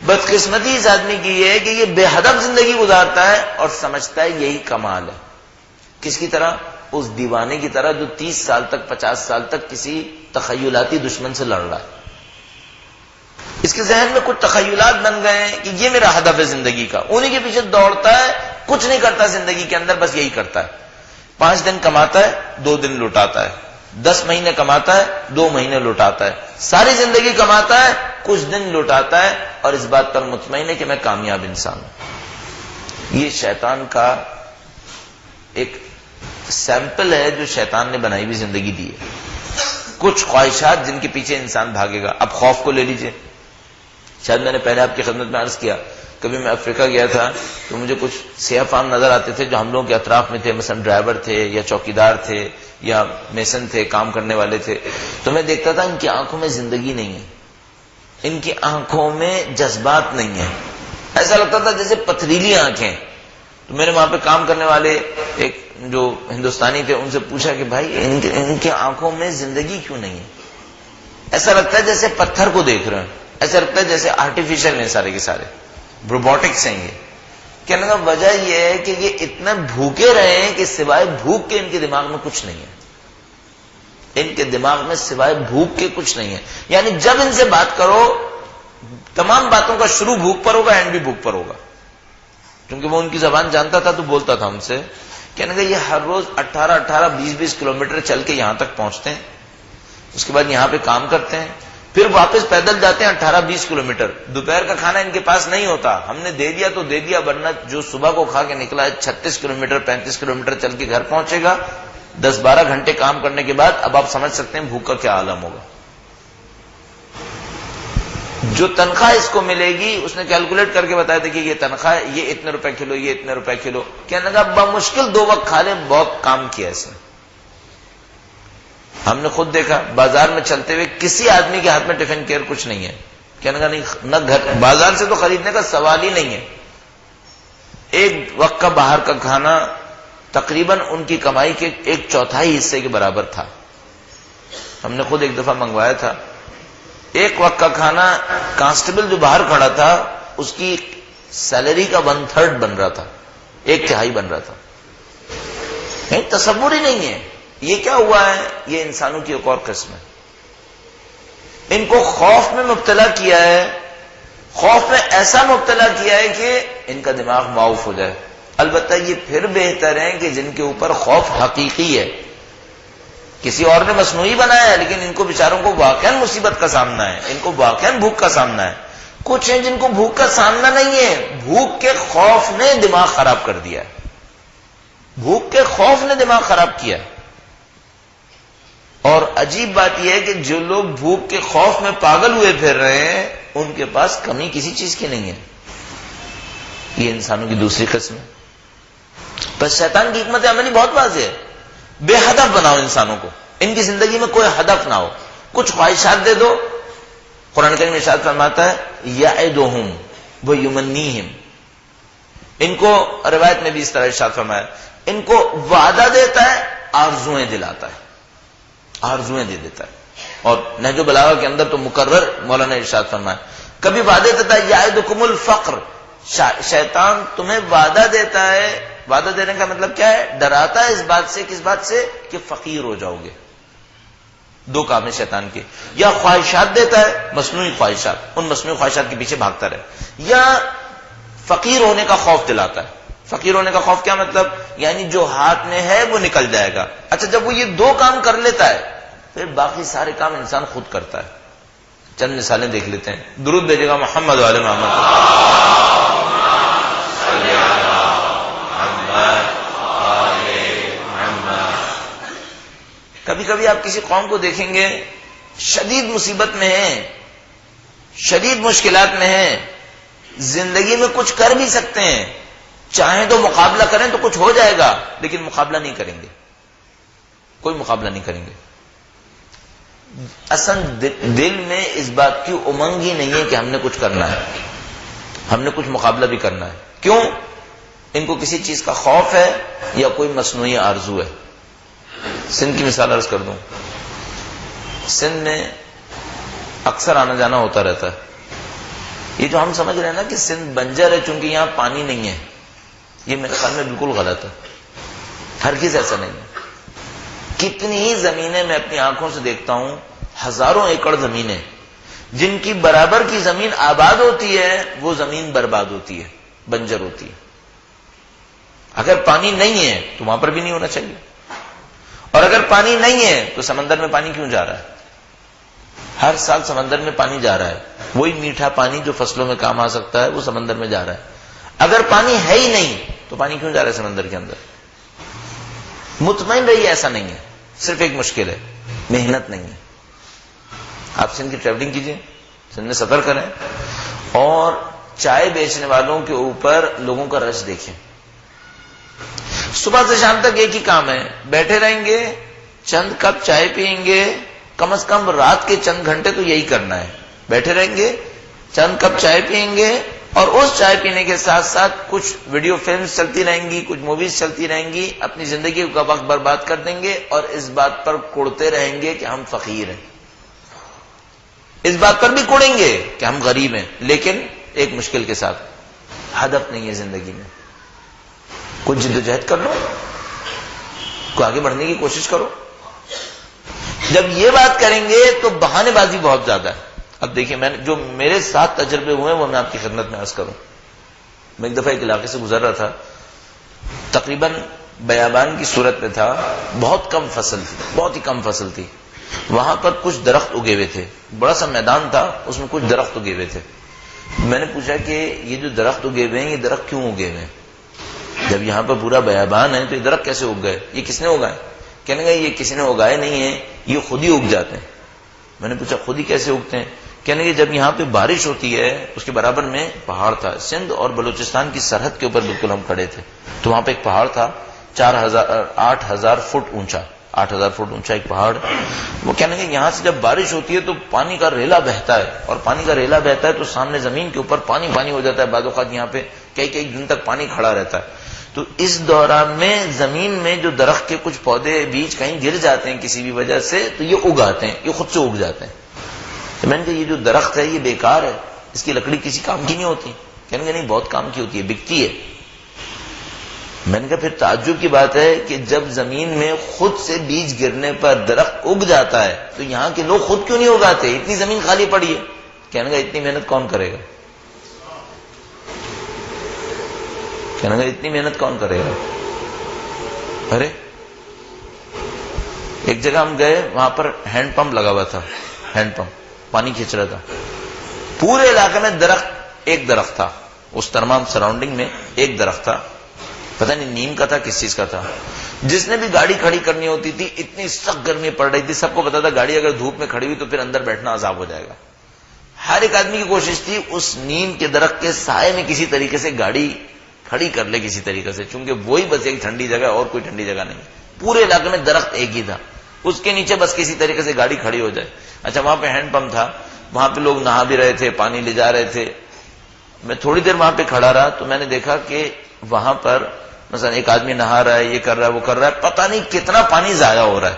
بدقسمتی اس آدمی کی یہ ہے کہ یہ بے ہدف زندگی گزارتا ہے اور سمجھتا ہے یہی کمال ہے. کس کی طرح؟ اس دیوانے کی طرح جو 30 سال تک 50 سال تک کسی تخیلاتی دشمن سے لڑ رہا ہے. اس کے ذہن میں کچھ تخیلات بن گئے ہیں کہ یہ میرا ہدف ہے زندگی کا، انہی کے پیچھے دوڑتا ہے، کچھ نہیں کرتا زندگی کے اندر، بس یہی کرتا ہے. 5 دن کماتا ہے، 2 دن لوٹاتا ہے. 10 مہینے کماتا ہے، 2 مہینے لوٹاتا ہے. ساری زندگی کماتا ہے، کچھ دن لوٹاتا ہے، اور اس بات پر مطمئن ہے کہ میں کامیاب انسان ہوں. یہ شیطان کا ایک سیمپل ہے جو شیطان نے بنائی ہوئی زندگی دی ہے. کچھ خواہشات جن کے پیچھے انسان بھاگے گا. اب خوف کو لے لیجئے. شاید میں نے پہلے آپ کی خدمت میں عرض کیا، کبھی میں افریقہ گیا تھا تو مجھے کچھ سیاہ فام نظر آتے تھے جو ہم لوگوں کے اطراف میں تھے. مثلا ڈرائیور تھے یا چوکیدار تھے یا میسن تھے، کام کرنے والے تھے. تو میں دیکھتا تھا ان کی آنکھوں میں زندگی نہیں ہے، ان کی آنکھوں میں جذبات نہیں ہے. ایسا لگتا تھا جیسے پتھریلی آنکھیں. تو میرے وہاں پہ کام کرنے والے ایک جو ہندوستانی تھے ان سے پوچھا کہ بھائی ان کی آنکھوں میں زندگی کیوں نہیں ہے؟ ایسا لگتا ہے جیسے پتھر کو دیکھ رہے ہیں، ایسا لگتا ہے جیسے آرٹیفیشل ہیں سارے کے سارے، روبوٹکس ہیں یہ. کہنے کا وجہ یہ ہے کہ یہ اتنے بھوکے رہے ہیں کہ سوائے بھوک کے ان کے دماغ میں کچھ نہیں ہے. ان کے دماغ میں سوائے بھوک کے کچھ نہیں ہے. یعنی جب ان سے بات کرو تمام باتوں کا شروع بھوک پر ہوگا، اینڈ بھی بھوک پر ہوگا. کیونکہ وہ ان کی زبان جانتا تھا تو بولتا تھا ان سے. کہنے کا یہ ہر روز 18-20 کلومیٹر چل کے یہاں تک پہنچتے ہیں، اس کے بعد یہاں پہ کام کرتے ہیں، پھر واپس پیدل جاتے ہیں 18-20 کلومیٹر. دوپہر کا کھانا ان کے پاس نہیں ہوتا، ہم نے دے دیا تو دے دیا، ورنہ جو صبح کو کھا کے نکلا ہے 36 کلومیٹر 35 کلومیٹر چل کے گھر پہنچے گا. 10-12 گھنٹے کام کرنے کے بعد اب آپ سمجھ سکتے ہیں بھوک کا کیا عالم ہوگا. جو تنخواہ اس کو ملے گی، اس نے کیلکولیٹ کر کے بتایا تھا کہ یہ تنخواہ یہ اتنے روپے کلو، یہ اتنے روپے کلو. کہنے لگا بمشکل 2 وقت کھا لے، بہت کام کیا اس نے. ہم نے خود دیکھا بازار میں چلتے ہوئے کسی آدمی کے ہاتھ میں ٹفن کیئر کچھ نہیں ہے. کہنے لگا نہیں، نہ گھر بازار سے تو خریدنے کا سوال ہی نہیں ہے. ایک وقت کا باہر کا کھانا تقریباً ان کی کمائی کے 1/4 حصے کے برابر تھا. ہم نے خود ایک دفعہ منگوایا تھا. ایک وقت کا کھانا کانسٹیبل جو باہر کھڑا تھا اس کی سیلری کا 1/3 بن رہا تھا، 1/4 بن رہا تھا. تصور ہی نہیں ہے. یہ کیا ہوا ہے؟ یہ انسانوں کی ایک اور قسم ہے. ان کو خوف میں مبتلا کیا ہے، خوف میں ایسا مبتلا کیا ہے کہ ان کا دماغ معاف ہو جائے. البتہ یہ پھر بہتر ہے کہ جن کے اوپر خوف حقیقی ہے. کسی اور نے مصنوعی بنایا ہے لیکن ان کو بیچاروں کو واقعاً مصیبت کا سامنا ہے، ان کو واقعاً بھوک کا سامنا ہے. کچھ ہیں جن کو بھوک کا سامنا نہیں ہے، بھوک کے خوف نے دماغ خراب کر دیا ہے. بھوک کے خوف نے دماغ خراب کیا ہے. اور عجیب بات یہ ہے کہ جو لوگ بھوک کے خوف میں پاگل ہوئے پھر رہے ہیں ان کے پاس کمی کسی چیز کی نہیں ہے. یہ انسانوں کی دوسری قسم ہے. بس شیطان کی حکمت عملی بہت واضح ہے. بے ہدف بناؤ انسانوں کو، ان کی زندگی میں کوئی ہدف نہ ہو، کچھ خواہشات دے دو. قرآن کریم ارشاد فرماتا ہے یعدہم ویمنیہم. ان کو روایت میں بھی اس طرح ارشاد فرمایا ان کو وعدہ دیتا ہے، آرزویں دلاتا ہے، آرزویں دے دیتا ہے. اور نہج البلاغہ کے اندر تو مکرر مولانا ارشاد فرمایا کبھی وعدہ دیتا ہے یعدکم الفقر. شیطان تمہیں وعدہ دیتا ہے. وعدہ دینے کا مطلب کیا ہے؟ ڈراتا ہے اس بات سے. کس بات سے؟ کہ فقیر ہو جاؤ گے. 2 کام ہے شیطان کے. یا خواہشات دیتا ہے، مصنوعی خواہشات، ان مصنوعی خواہشات کے پیچھے بھاگتا رہے، یا فقیر ہونے کا خوف دلاتا ہے. فقیر ہونے کا خوف کیا مطلب؟ یعنی جو ہاتھ میں ہے وہ نکل جائے گا. اچھا جب وہ یہ 2 کام کر لیتا ہے پھر باقی سارے کام انسان خود کرتا ہے. چند مثالیں دیکھ لیتے ہیں. درود بھیجے گا محمد و آل محمد. کبھی کبھی آپ کسی قوم کو دیکھیں گے شدید مصیبت میں ہیں، شدید مشکلات میں ہیں، زندگی میں کچھ کر بھی سکتے ہیں، چاہیں تو مقابلہ کریں تو کچھ ہو جائے گا، لیکن مقابلہ نہیں کریں گے، کوئی مقابلہ نہیں کریں گے. اصل دل میں اس بات کی امنگ ہی نہیں ہے کہ ہم نے کچھ کرنا ہے، ہم نے کچھ مقابلہ بھی کرنا ہے. کیوں؟ ان کو کسی چیز کا خوف ہے یا کوئی مصنوعی آرزو ہے. سندھ کی مثال عرض کر دوں. سندھ میں اکثر آنا جانا ہوتا رہتا ہے. یہ جو ہم سمجھ رہے ہیں نا کہ سندھ بنجر ہے چونکہ یہاں پانی نہیں ہے، یہ میرے خیال میں بالکل غلط ہے. ہرگز ایسا نہیں ہے. کتنی ہی زمینیں میں اپنی آنکھوں سے دیکھتا ہوں، ہزاروں ایکڑ زمینیں جن کی برابر کی زمین آباد ہوتی ہے وہ زمین برباد ہوتی ہے، بنجر ہوتی ہے. اگر پانی نہیں ہے تو وہاں پر بھی نہیں ہونا چاہیے، اور اگر پانی نہیں ہے تو سمندر میں پانی کیوں جا رہا ہے؟ ہر سال سمندر میں پانی جا رہا ہے. وہی میٹھا پانی جو فصلوں میں کام آ سکتا ہے وہ سمندر میں جا رہا ہے. اگر پانی ہے ہی نہیں تو پانی کیوں جا رہا ہے سمندر کے اندر؟ مطمئن رہیے ایسا نہیں ہے. صرف ایک مشکل ہے، محنت نہیں ہے. آپ سندھ کی ٹریولنگ کیجئے، سندھ میں سفر کریں اور چائے بیچنے والوں کے اوپر لوگوں کا رش دیکھیں. صبح سے شام تک ایک ہی کام ہے، بیٹھے رہیں گے، چند کپ چائے پیئیں گے، کم از کم رات کے چند گھنٹے تو یہی کرنا ہے. بیٹھے رہیں گے، چند کپ چائے پیئیں گے، اور اس چائے پینے کے ساتھ ساتھ کچھ ویڈیو فلمز چلتی رہیں گی، کچھ موویز چلتی رہیں گی، اپنی زندگی کا وقت برباد کر دیں گے اور اس بات پر کوڑتے رہیں گے کہ ہم فقیر ہیں. اس بات پر بھی کوڑیں گے کہ ہم غریب ہیں، لیکن ایک مشکل کے ساتھ، ہدف نہیں ہے زندگی میں. کچھ جدوجہد کر لو، کوئی آگے بڑھنے کی کوشش کرو. جب یہ بات کریں گے تو بہانے بازی بہت زیادہ ہے. اب دیکھیں میں جو میرے ساتھ تجربے ہوئے وہ میں آپ کی خدمت میں عرض کروں. میں ایک دفعہ ایک علاقے سے گزر رہا تھا، تقریباً بیابان کی صورت میں تھا، بہت کم فصل تھی، بہت ہی کم فصل تھی. وہاں پر کچھ درخت اگے ہوئے تھے، بڑا سا میدان تھا، اس میں کچھ درخت اگے ہوئے تھے. میں نے پوچھا کہ یہ جو درخت اگے ہوئے ہیں یہ درخت کیوں اگے ہوئے ہیں؟ جب یہاں پر پورا بیابان ہے تو یہ درخت کیسے اگ گئے؟ یہ کس نے اگائے؟ کہنے گا یہ کسی نے اگائے نہیں ہیں، یہ خود ہی اگ جاتے ہیں. میں نے پوچھا خود ہی کیسے اگتے ہیں؟ کہنے کہ جب یہاں پہ بارش ہوتی ہے، اس کے برابر میں پہاڑ تھا، سندھ اور بلوچستان کی سرحد کے اوپر بالکل ہم کھڑے تھے، تو وہاں پہ ایک پہاڑ تھا 8,000 فٹ اونچا، 8,000 فٹ اونچا ایک پہاڑ. وہ کہنے کہ یہاں سے جب بارش ہوتی ہے تو پانی کا ریلا بہتا ہے، اور پانی کا ریلا بہتا ہے تو سامنے زمین کے اوپر پانی پانی ہو جاتا ہے. بعض اوقات یہاں پہ کئی دن تک پانی کھڑا رہتا ہے. تو اس دوران میں زمین میں جو درخت کے کچھ پودے بیج کہیں گر جاتے ہیں کسی بھی وجہ سے تو یہ اگ آتے ہیں، یہ خود سے اگ جاتے ہیں. تو میں نے کہا یہ جو درخت ہے یہ بیکار ہے، اس کی لکڑی کسی کام کی نہیں ہوتی. کہنے کہ نہیں بہت کام کی ہوتی ہے، بکتی ہے. میں نے کہا پھر تعجب کی بات ہے کہ جب زمین میں خود سے بیج گرنے پر درخت اگ جاتا ہے تو یہاں کے لوگ خود کیوں نہیں اگاتے؟ اتنی زمین خالی پڑی ہے. کہنے کا اتنی محنت کون کرے گا؟ کہنے کا اتنی محنت کون کرے گا؟ ارے ایک جگہ ہم گئے، وہاں پر ہینڈ پمپ لگا ہوا تھا، ہینڈ پمپ پانی کھینچ رہا تھا. پورے علاقے میں ایک درخت تھا، اس تمام سراؤنڈنگ میں ایک درخت تھا، پتہ نہیں نیم کا تھا کس چیز کا تھا. جس نے بھی گاڑی کھڑی کرنی ہوتی تھی اتنی سخت گرمی پڑ رہی تھی، سب کو پتا تھا گاڑی اگر دھوپ میں کھڑی ہوئی تو پھر اندر بیٹھنا عذاب ہو جائے گا. ہر ایک آدمی کی کوشش تھی اس نیم کے درخت کے سائے میں کسی طریقے سے گاڑی کھڑی کر لے کسی طریقے سے، چونکہ وہی بس ایک ٹھنڈی جگہ اور کوئی ٹھنڈی جگہ نہیں. پورے علاقے میں درخت ایک ہی تھا، اس کے نیچے بس کسی طریقے سے گاڑی کھڑی ہو جائے. اچھا وہاں پہ ہینڈ پمپ تھا، وہاں پہ لوگ نہا بھی رہے تھے، پانی لے جا رہے تھے. میں تھوڑی دیر وہاں پہ کھڑا رہا تو میں نے دیکھا کہ وہاں پر مثلا ایک آدمی نہا رہا ہے، یہ کر رہا ہے وہ کر رہا ہے، پتہ نہیں کتنا پانی ضائع ہو رہا ہے.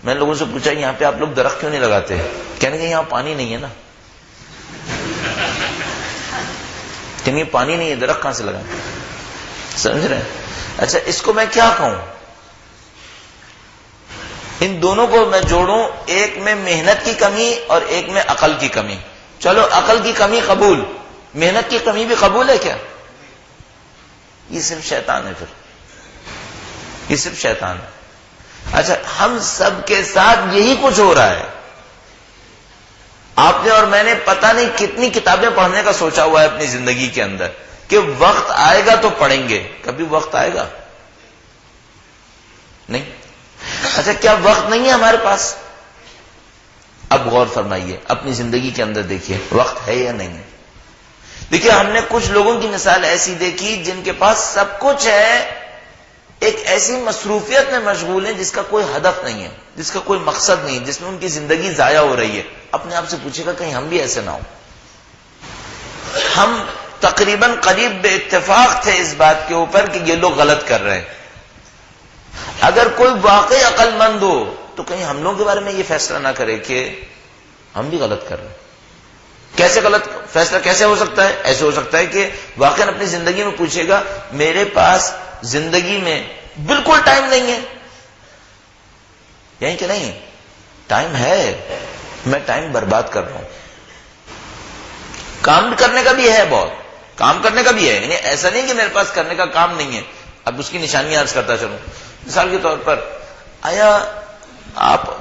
میں نے لوگوں سے پوچھا یہاں پہ آپ لوگ درخت کیوں نہیں لگاتے؟ کہنے کہ یہاں پانی نہیں ہے نا. کہنے پانی نہیں ہے، درخت کہاں سے لگائیں؟ سمجھ رہے ہیں؟ اچھا اس کو میں کیا کہوں؟ ان دونوں کو میں جوڑوں، ایک میں محنت کی کمی اور ایک میں عقل کی کمی. چلو عقل کی کمی قبول، محنت کی کمی بھی قبول ہے کیا؟ یہ صرف شیطان ہے، پھر یہ صرف شیطان ہے. اچھا ہم سب کے ساتھ یہی کچھ ہو رہا ہے. آپ نے اور میں نے پتہ نہیں کتنی کتابیں پڑھنے کا سوچا ہوا ہے اپنی زندگی کے اندر کہ وقت آئے گا تو پڑھیں گے. کبھی وقت آئے گا نہیں. اچھا کیا وقت نہیں ہے ہمارے پاس؟ اب غور فرمائیے، اپنی زندگی کے اندر دیکھیے وقت ہے یا نہیں ہے. دیکھیے ہم نے کچھ لوگوں کی مثال ایسی دیکھی جن کے پاس سب کچھ ہے، ایک ایسی مصروفیت میں مشغول ہیں جس کا کوئی ہدف نہیں ہے، جس کا کوئی مقصد نہیں، جس میں ان کی زندگی ضائع ہو رہی ہے. اپنے آپ سے پوچھے گا کہیں ہم بھی ایسے نہ ہوں. ہم تقریباً قریب بے اتفاق تھے اس بات کے اوپر کہ یہ لوگ غلط کر رہے ہیں. اگر کوئی واقعی عقل مند ہو تو کہیں ہم لوگوں کے بارے میں یہ فیصلہ نہ کرے کہ ہم بھی غلط کر رہے ہیں. کیسے غلط فیصلہ کیسے ہو سکتا ہے؟ ایسے ہو سکتا ہے کہ واقعا اپنی زندگی میں پوچھے گا میرے پاس زندگی میں بالکل ٹائم نہیں ہے، یعنی کہ نہیں ٹائم ہے، میں ٹائم برباد کر رہا ہوں. کام کرنے کا بھی ہے، بہت کام کرنے کا بھی ہے، یعنی ایسا نہیں کہ میرے پاس کرنے کا کام نہیں ہے. اب اس کی نشانیاں عرض کرتا چلوں. مثال کے طور پر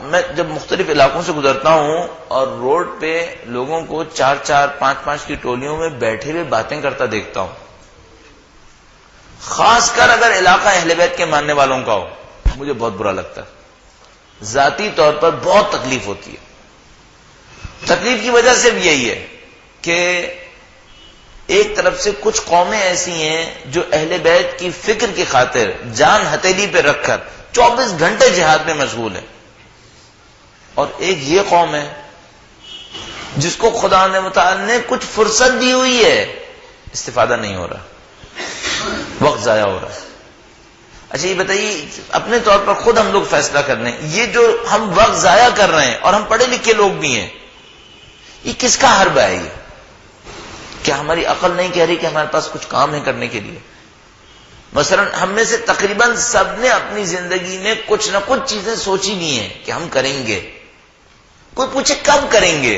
میں جب مختلف علاقوں سے گزرتا ہوں اور روڈ پہ لوگوں کو 4-4 5-5 کی ٹولیوں میں بیٹھے ہوئے باتیں کرتا دیکھتا ہوں، خاص کر اگر علاقہ اہل بیت کے ماننے والوں کا ہو، مجھے بہت برا لگتا ہے، ذاتی طور پر بہت تکلیف ہوتی ہے. تکلیف کی وجہ صرف یہی ہے کہ ایک طرف سے کچھ قومیں ایسی ہیں جو اہل بیت کی فکر کی خاطر جان ہتھیلی پہ رکھ کر 24 گھنٹے جہاد میں مشغول ہے، اور ایک یہ قوم ہے جس کو خدا متعال نے کچھ فرصت دی ہوئی ہے، استفادہ نہیں ہو رہا، وقت ضائع ہو رہا ہے. اچھا یہ بتائیے اپنے طور پر خود ہم لوگ فیصلہ کر لیں، یہ جو ہم وقت ضائع کر رہے ہیں اور ہم پڑھے لکھے لوگ بھی ہیں، یہ کس کا حربہ ہے؟ یہ کیا ہماری عقل نہیں کہہ رہی کہ ہمارے پاس کچھ کام ہے کرنے کے لیے؟ مثلا ہم میں سے تقریباً سب نے اپنی زندگی میں کچھ نہ کچھ چیزیں سوچی نہیں ہیں کہ ہم کریں گے. کوئی پوچھے کب کریں گے،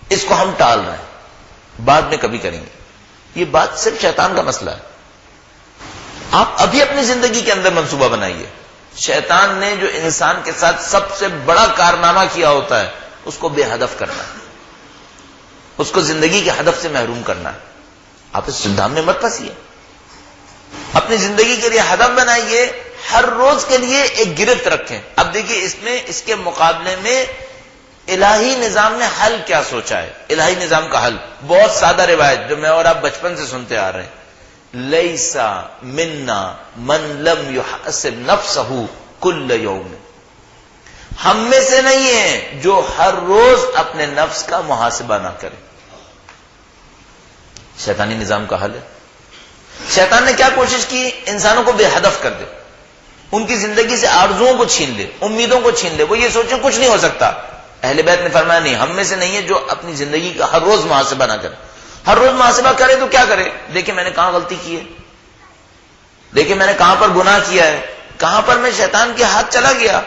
اس کو ہم ٹال رہے ہیں، بعد میں کبھی کریں گے. یہ بات صرف شیطان کا مسئلہ ہے. آپ ابھی اپنی زندگی کے اندر منصوبہ بنائیے. شیطان نے جو انسان کے ساتھ سب سے بڑا کارنامہ کیا ہوتا ہے اس کو بے ہدف کرنا ہے، اس کو زندگی کے ہدف سے محروم کرنا ہے. آپ اس دام میں مت پھنسیے. اپنی زندگی کے لیے ہدف بنائیے، ہر روز کے لیے ایک گرفت رکھیں. اب دیکھیے اس کے مقابلے میں الہی نظام نے حل کیا سوچا ہے. الہی نظام کا حل بہت سادہ روایت جو میں اور آپ بچپن سے سنتے آ رہے ہیں، لیسا منا من لم یحاسب نفسہ کل یوم. ہم میں سے نہیں ہے جو ہر روز اپنے نفس کا محاسبہ نہ کرے. شیطانی نظام کا حل ہے. شیطان نے کیا کوشش کی؟ انسانوں کو بے ہدف کر دے، ان کی زندگی سے آرزوؤں کو چھین لے، امیدوں کو چھین لے. وہ یہ سوچیں کچھ نہیں ہو سکتا. اہل بیت نے فرمایا نہیں، ہم میں سے نہیں ہے جو اپنی زندگی کا ہر روز محاسبہ نہ کرے. ہر روز محاسبہ کرے تو کیا کرے؟ دیکھیں میں نے کہاں غلطی کی ہے، دیکھیں میں نے کہاں پر گناہ کیا ہے، کہاں پر میں شیطان کے ہاتھ چلا گیا،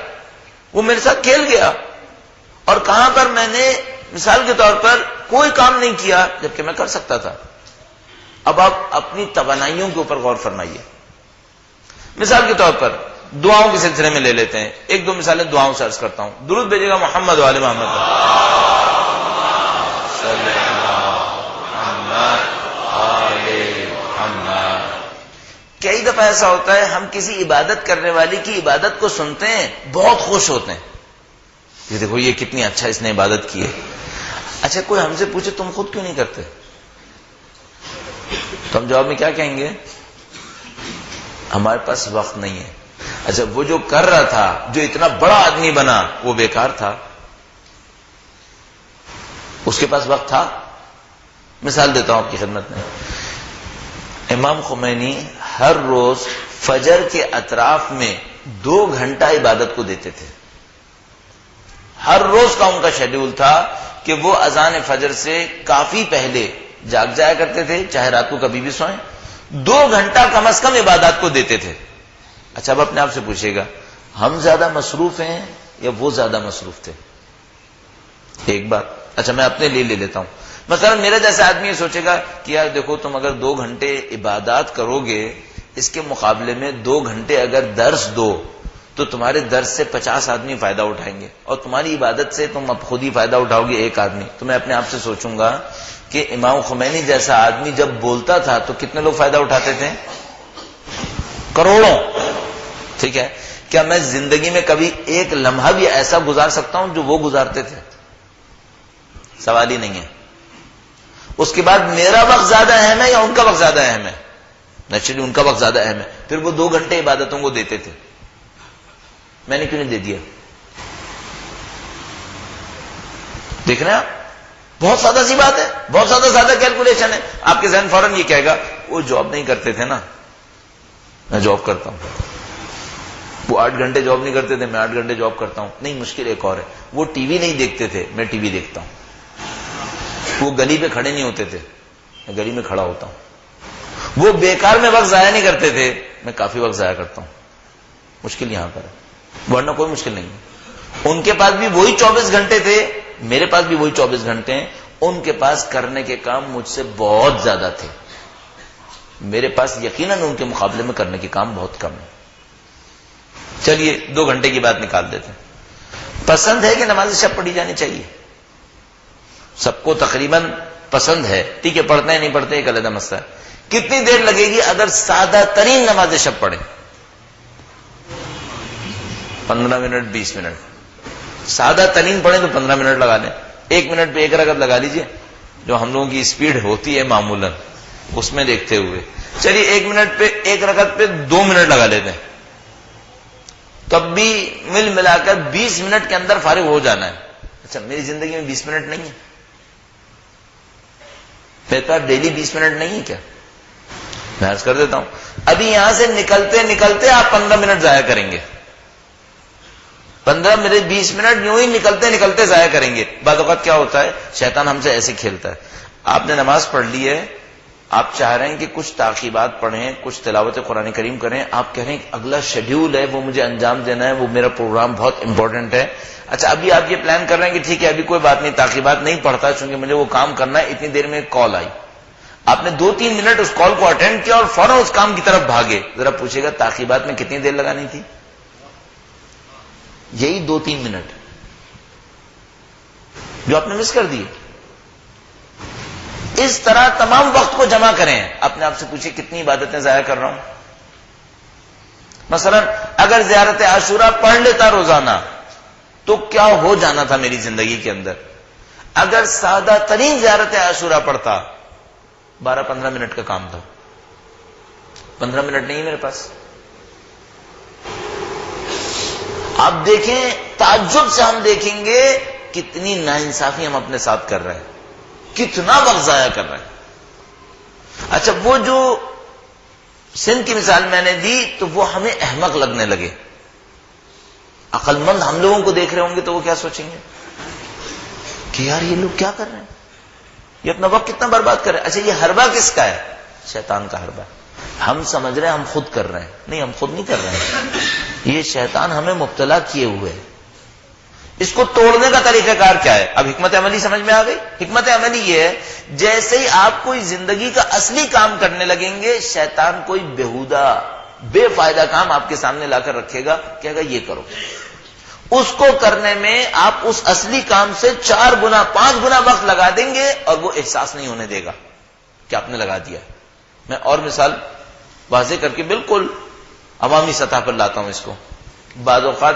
وہ میرے ساتھ کھیل گیا، اور کہاں پر میں نے مثال کے طور پر کوئی کام نہیں کیا جبکہ میں کر سکتا تھا. اب آپ اپنی توانائیوں کے اوپر غور فرمائیے. مثال کے طور پر دعاؤں کے سلسلے میں لے لیتے ہیں. ایک دو مثالیں دعاؤں سے عرض کرتا ہوں. درود بھیجیے گا محمد وآل محمد پر. کئی دفعہ ایسا ہوتا ہے ہم کسی عبادت کرنے والی کی عبادت کو سنتے ہیں، بہت خوش ہوتے ہیں، یہ دیکھو یہ کتنی اچھا اس نے عبادت کی ہے. اچھا کوئی ہم سے پوچھے تم خود کیوں نہیں کرتے، تو ہم جواب میں کیا کہیں گے؟ ہمارے پاس وقت نہیں ہے. اچھا وہ جو کر رہا تھا، جو اتنا بڑا آدمی بنا، وہ بیکار تھا، اس کے پاس وقت تھا. مثال دیتا ہوں آپ کی خدمت میں. امام خمینی ہر روز فجر کے اطراف میں 2 گھنٹہ عبادت کو دیتے تھے. ہر روز کا ان کا شیڈیول تھا کہ وہ اذان فجر سے کافی پہلے جاگ جایا کرتے تھے، چاہے رات کو کبھی بھی سوئیں. 2 گھنٹہ کم از کم عبادات کو دیتے تھے. اچھا اب اپنے آپ سے پوچھئے گا ہم زیادہ مصروف ہیں یا وہ زیادہ مصروف تھے؟ ایک بات. اچھا میں اپنے لیے لے لیتا ہوں. مثلا میرا جیسا آدمی یہ سوچے گا کہ یار دیکھو تم اگر 2 گھنٹے عبادات کرو گے، اس کے مقابلے میں 2 گھنٹے اگر درس دو تو تمہارے درس سے 50 آدمی فائدہ اٹھائیں گے، اور تمہاری عبادت سے تم اب خود ہی فائدہ اٹھاؤ گے 1 آدمی. تو میں اپنے آپ سے سوچوں گا کہ امام خمینی جیسا آدمی جب بولتا تھا تو کتنے لوگ فائدہ اٹھاتے تھے؟ کروڑوں. ٹھیک ہے، کیا میں زندگی میں کبھی 1 لمحہ بھی ایسا گزار سکتا ہوں جو وہ گزارتے تھے؟ سوال ہی نہیں ہے. اس کے بعد میرا وقت زیادہ اہم ہے یا ان کا وقت زیادہ اہم ہے؟ نیچرلی ان کا وقت زیادہ اہم ہے. پھر وہ 2 گھنٹے عبادتوں کو دیتے تھے، میں نے کیوں نہیں دے دیا؟ دیکھ رہے ہیں آپ، بہت سادہ سی بات ہے، بہت سادہ کیلکولیشن ہے. آپ کے ذہن فوراً یہ کہے گا وہ جاب نہیں کرتے تھے نا، میں جاب کرتا ہوں. وہ 8 گھنٹے جاب نہیں کرتے تھے، میں 8 گھنٹے جاب کرتا ہوں. نہیں، مشکل ایک اور ہے. وہ ٹی وی نہیں دیکھتے تھے، میں ٹی وی دیکھتا ہوں. وہ گلی پہ کھڑے نہیں ہوتے تھے، میں گلی میں کھڑا ہوتا ہوں. وہ بیکار میں وقت ضائع نہیں کرتے تھے، میں کافی وقت ضائع کرتا ہوں. مشکل یہاں پر ہے، ورنہ کوئی مشکل نہیں ہے. ان کے پاس بھی وہی 24 گھنٹے تھے، میرے پاس بھی وہی 24 گھنٹے ہیں. ان کے پاس کرنے کے کام مجھ سے بہت زیادہ تھے، میرے پاس یقیناً ان کے مقابلے میں کرنے کے کام بہت کم ہے. چلیے 2 گھنٹے کی بات نکال دیتے ہیں. پسند ہے کہ نماز شب پڑھی جانی چاہیے؟ سب کو تقریباً پسند ہے. ٹھیک ہے، پڑھتے ہیں نہیں پڑھتے ایک علیحدہ مسئلہ ہے. کتنی دیر لگے گی اگر سادہ ترین نماز شب پڑھیں؟ 15 منٹ 20 منٹ. سادہ ترین پڑھیں تو 15 منٹ لگا لیں. 1 منٹ پہ 1 رکعت لگا لیجئے، جو ہم لوگوں کی اسپیڈ ہوتی ہے معمولاً اس میں دیکھتے ہوئے. چلیے 1 منٹ پہ 1 رکعت پہ 2 منٹ لگا لیتے ہیں، تب بھی مل ملا کر 20 منٹ کے اندر فارغ ہو جانا ہے. اچھا میری زندگی میں 20 منٹ نہیں ہے؟ میرے پاس ڈیلی 20 منٹ نہیں ہے کیا؟ میں عرض کر دیتا ہوں، ابھی یہاں سے نکلتے نکلتے آپ 15 منٹ ضائع کریں گے. 15 منٹ 20 منٹ یوں ہی نکلتے نکلتے ضائع کریں گے. بعض اوقات کیا ہوتا ہے، شیطان ہم سے ایسے کھیلتا ہے. آپ نے نماز پڑھ لی ہے، آپ چاہ رہے ہیں کہ کچھ تعقیبات پڑھیں، کچھ تلاوت قرآن کریم کریں، آپ کہہ رہے ہیں کہ اگلا شیڈیول ہے وہ مجھے انجام دینا ہے، وہ میرا پروگرام بہت امپورٹنٹ ہے. اچھا ابھی آپ یہ پلان کر رہے ہیں کہ ٹھیک ہے ابھی کوئی بات نہیں، تعقیبات نہیں پڑھتا چونکہ مجھے وہ کام کرنا ہے. اتنی دیر میں ایک کال آئی، آپ نے 2-3 منٹ اس کال کو اٹینڈ کیا اور فوراً اس کام کی طرف بھاگے. ذرا پوچھے گا تعقیبات میں کتنی دیر لگانی تھی؟ یہی 2-3 منٹ جو آپ نے مس کر دیے. اس طرح تمام وقت کو جمع کریں. اپنے آپ سے پوچھیں کتنی عبادتیں ضائع کر رہا ہوں. مثلا اگر زیارت عاشورہ پڑھ لیتا روزانہ تو کیا ہو جانا تھا میری زندگی کے اندر. اگر سادہ ترین زیارت عاشورہ پڑھتا 12-15 منٹ کا کام تھا. 15 منٹ نہیں میرے پاس. آپ دیکھیں تعجب سے ہم دیکھیں گے کتنی ناانصافی ہم اپنے ساتھ کر رہے ہیں، کتنا وقت ضائع کر رہے ہیں. اچھا وہ جو سندھ کی مثال میں نے دی تو وہ ہمیں احمق لگنے لگے. عقل مند ہم لوگوں کو دیکھ رہے ہوں گے تو وہ کیا سوچیں گے کہ یار یہ لوگ کیا کر رہے ہیں، یہ اپنا وقت کتنا برباد کر رہے ہیں. اچھا یہ حربہ کس کا ہے؟ شیطان کا حربہ. ہم سمجھ رہے ہیں ہم خود کر رہے ہیں، نہیں ہم خود نہیں کر رہے ہیں، یہ شیطان ہمیں مبتلا کیے ہوئے. اس کو توڑنے کا طریقہ کار کیا ہے؟ اب حکمت عملی سمجھ میں آ گئی. حکمت عملی یہ ہے جیسے ہی آپ کوئی زندگی کا اصلی کام کرنے لگیں گے شیطان کوئی بیہودہ بے فائدہ کام آپ کے سامنے لا کر رکھے گا، کہے گا یہ کرو. اس کو کرنے میں آپ اس اصلی کام سے 4 گنا 5 گنا وقت لگا دیں گے اور وہ احساس نہیں ہونے دے گا کہ آپ نے لگا دیا. میں اور مثال واضح کر کے بالکل عوامی سطح پر لاتا ہوں اس کو. بعض اوقات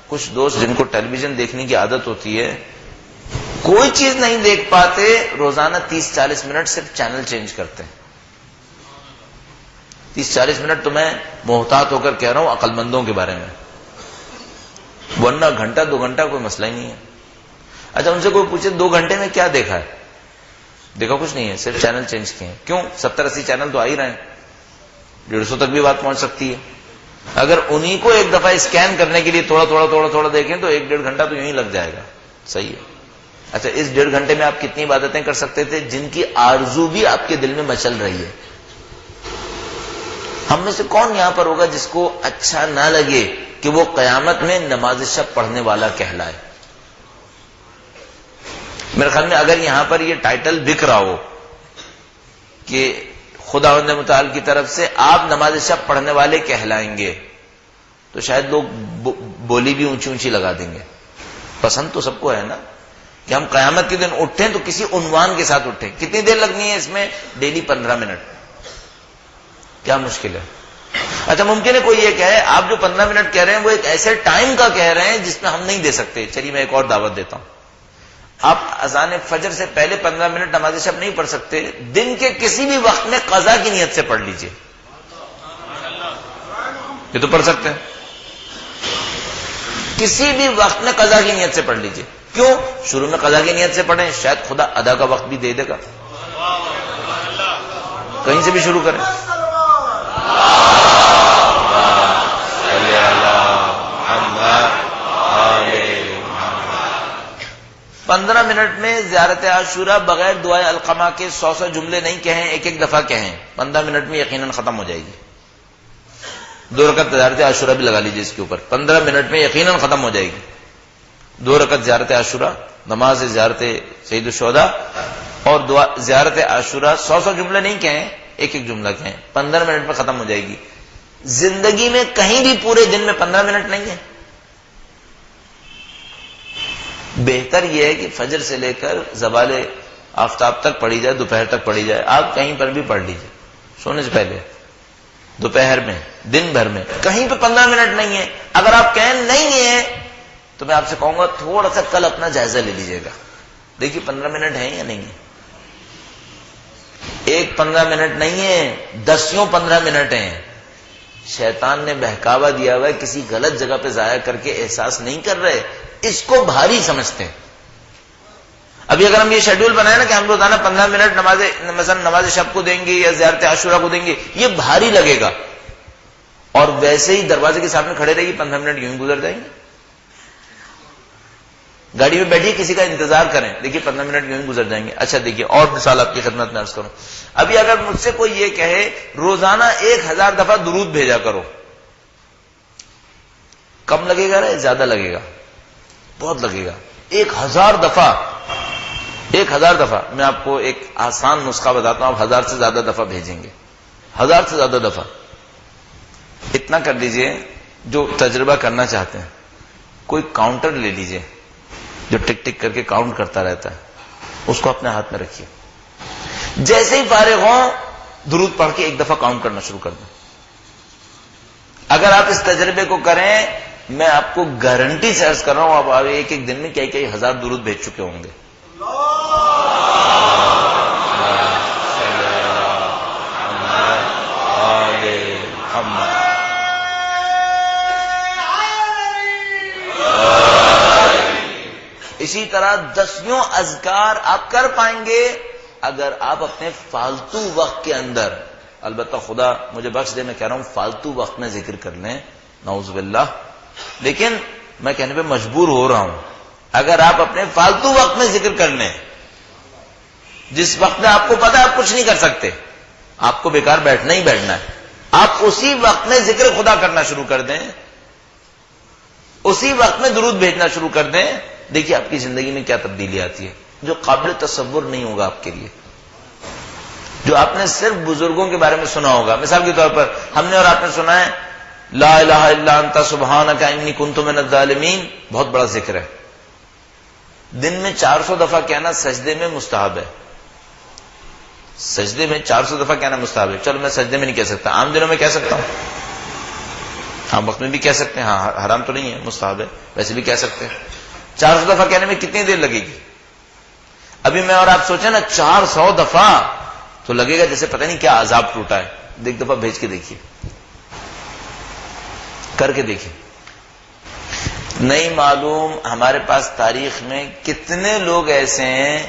کچھ دوست جن کو ٹیلی ویژن دیکھنے کی عادت ہوتی ہے کوئی چیز نہیں دیکھ پاتے، روزانہ 30-40 منٹ صرف چینل چینج کرتے ہیں. 30-40 منٹ تو میں محتاط ہو کر کہہ رہا ہوں عقل مندوں کے بارے میں، ورنہ گھنٹہ 2 گھنٹہ کوئی مسئلہ ہی نہیں ہے. اچھا ان سے کوئی پوچھے 2 گھنٹے میں کیا دیکھا ہے؟ دیکھا کچھ نہیں ہے، صرف چینل چینج کیے ہیں. کیوں؟ 70-80 چینل تو آ ہی رہے ہیں، 150 تک بھی بات پہنچ سکتی ہے. اگر انہی کو ایک دفعہ اسکین کرنے کے لیے تھوڑا دیکھیں تو 1-1.5 گھنٹہ تو یوں ہی لگ جائے گا. صحیح ہے. اچھا اس 1.5 گھنٹے میں آپ کتنی عبادتیں کر سکتے تھے جن کی آرزو بھی آپ کے دل میں مچل رہی ہے؟ ہم میں سے کون یہاں پر ہوگا جس کو اچھا نہ لگے کہ وہ قیامت میں نماز شب پڑھنے والا کہلائے؟ میرے خیال میں اگر یہاں پر یہ ٹائٹل بک رہا ہو کہ خداوند متعال کی طرف سے آپ نماز شب پڑھنے والے کہلائیں گے تو شاید لوگ بولی بھی اونچی اونچی لگا دیں گے. پسند تو سب کو ہے نا کہ ہم قیامت کے دن اٹھیں تو کسی عنوان کے ساتھ اٹھیں. کتنی دیر لگنی ہے اس میں؟ Daily 15 minute. کیا مشکل ہے؟ اچھا ممکن ہے کوئی یہ کہے آپ جو 15 منٹ کہہ رہے ہیں وہ ایک ایسے ٹائم کا کہہ رہے ہیں جس میں ہم نہیں دے سکتے. چلیے میں ایک اور دعوت دیتا ہوں. آپ اذان فجر سے پہلے 15 منٹ نماز شب نہیں پڑھ سکتے، دن کے کسی بھی وقت میں قضا کی نیت سے پڑھ لیجئے. یہ تو پڑھ سکتے ہیں، کسی بھی وقت میں قضا کی نیت سے پڑھ لیجئے. کیوں؟ شروع میں قضا کی نیت سے پڑھیں، شاید خدا ادا کا وقت بھی دے دے گا. کہیں سے بھی شروع کریں. 15 منٹ میں زیارت عاشورہ بغیر دعائے القمہ کے 100 جملے نہیں کہیں، ایک دفعہ کہیں. 15 منٹ میں یقیناً ختم ہو جائے گی. 2 رکعت زیارت عاشورہ بھی لگا لیجیے اس کے اوپر، 15 منٹ میں یقیناً ختم ہو جائے گی. 2 رکعت زیارت عاشورہ، نماز زیارت سید الشہداء اور دعا زیارت عاشورہ. 100 جملے نہیں کہیں، ایک جملہ کہیں، 15 منٹ میں ختم ہو جائے گی. زندگی میں کہیں بھی پورے دن میں 15 منٹ نہیں ہے. بہتر یہ ہے کہ فجر سے لے کر زوال آفتاب تک پڑھی جائے، دوپہر تک پڑھی جائے. آپ کہیں پر بھی پڑھ لیجیے، سونے سے پہلے، دوپہر میں، دن بھر میں، کہیں پہ 15 منٹ نہیں ہے. اگر آپ کہیں نہیں ہے تو میں آپ سے کہوں گا تھوڑا سا کل اپنا جائزہ لے لیجیے گا. دیکھیے 15 منٹ ہے یا نہیں ہے. ایک 15 منٹ نہیں ہے، 10 15 منٹ ہیں. شیطان نے بہکاوا دیا ہوا ہے، کسی غلط جگہ پہ ضائع کر کے احساس نہیں کر رہے، اس کو بھاری سمجھتے ہیں. ابھی اگر ہم یہ شیڈول بنائیں نا کہ ہم روزانہ 15 منٹ مثلا نماز شب کو دیں گے یا زیارت عاشورہ کو دیں گے، یہ بھاری لگے گا اور ویسے ہی دروازے کے سامنے کھڑے رہے گی، 15 منٹ یوں ہی گزر جائیں گے. گاڑی میں بیٹھیے، کسی کا انتظار کریں، دیکھیے 15 منٹ یوں ہی گزر جائیں گے. اچھا دیکھیے اور مثال آپ کی خدمت میں عرض کروں. ابھی اگر مجھ سے کوئی یہ کہے روزانہ 1000 دفعہ درود بھیجا کرو، کم لگے گا نا زیادہ لگے گا؟ بہت لگے گا. 1000 دفعہ، 1000 دفعہ. میں آپ کو ایک آسان نسخہ بتاتا ہوں، آپ 1000 سے زیادہ دفعہ بھیجیں گے، 1000 سے زیادہ دفعہ. اتنا کر لیجئے، جو تجربہ کرنا چاہتے ہیں کوئی کاؤنٹر لے لیجئے جو ٹک ٹک کر کے کاؤنٹ کرتا رہتا ہے، اس کو اپنے ہاتھ میں رکھیے. جیسے ہی فارغ ہوں درود پڑھ کے ایک دفعہ کاؤنٹ کرنا شروع کر دیں. اگر آپ اس تجربے کو کریں، میں آپ کو گارنٹی سے عرض کر رہا ہوں، آپ ایک ایک دن میں کئی ہزار درود بھیج چکے ہوں گے. اسی طرح دسیوں اذکار آپ کر پائیں گے اگر آپ اپنے فالتو وقت کے اندر، البتہ خدا مجھے بخش دے میں کہہ رہا ہوں فالتو وقت میں ذکر کر لیں، نعوذ باللہ، لیکن میں کہنے پہ مجبور ہو رہا ہوں. اگر آپ اپنے فالتو وقت میں ذکر کر لیں، جس وقت میں آپ کو پتا ہے آپ کچھ نہیں کر سکتے، آپ کو بیکار بیٹھنا ہی بیٹھنا ہے، آپ اسی وقت میں ذکر خدا کرنا شروع کر دیں، اسی وقت میں درود بھیجنا شروع کر دیں، دیکھیے آپ کی زندگی میں کیا تبدیلی آتی ہے جو قابل تصور نہیں ہوگا آپ کے لیے، جو آپ نے صرف بزرگوں کے بارے میں سنا ہوگا. مثال کے طور پر ہم نے اور آپ نے سنا ہے لا الہ الا انت سبحانک انی کنت من الظالمین، بہت بڑا ذکر ہے. دن میں 400 دفعہ کہنا سجدے میں مستحب ہے. سجدے میں 400 دفعہ کہنا مستحب ہے. چلو میں سجدے میں نہیں کہہ سکتا، عام دنوں میں کہہ سکتا ہوں، عام وقت میں بھی کہہ سکتے ہیں، ہاں حرام تو نہیں ہے، مستحب ہے، ویسے بھی کہہ سکتے ہیں. 400 دفعہ کہنے میں کتنی دیر لگے گی؟ ابھی میں اور آپ سوچیں نا 400 دفعہ تو لگے گا جیسے پتہ نہیں کیا عذاب ٹوٹا ہے. ایک دفعہ بھیج کے دیکھیے، کر کے دیکھیے. نہیں معلوم ہمارے پاس تاریخ میں کتنے لوگ ایسے ہیں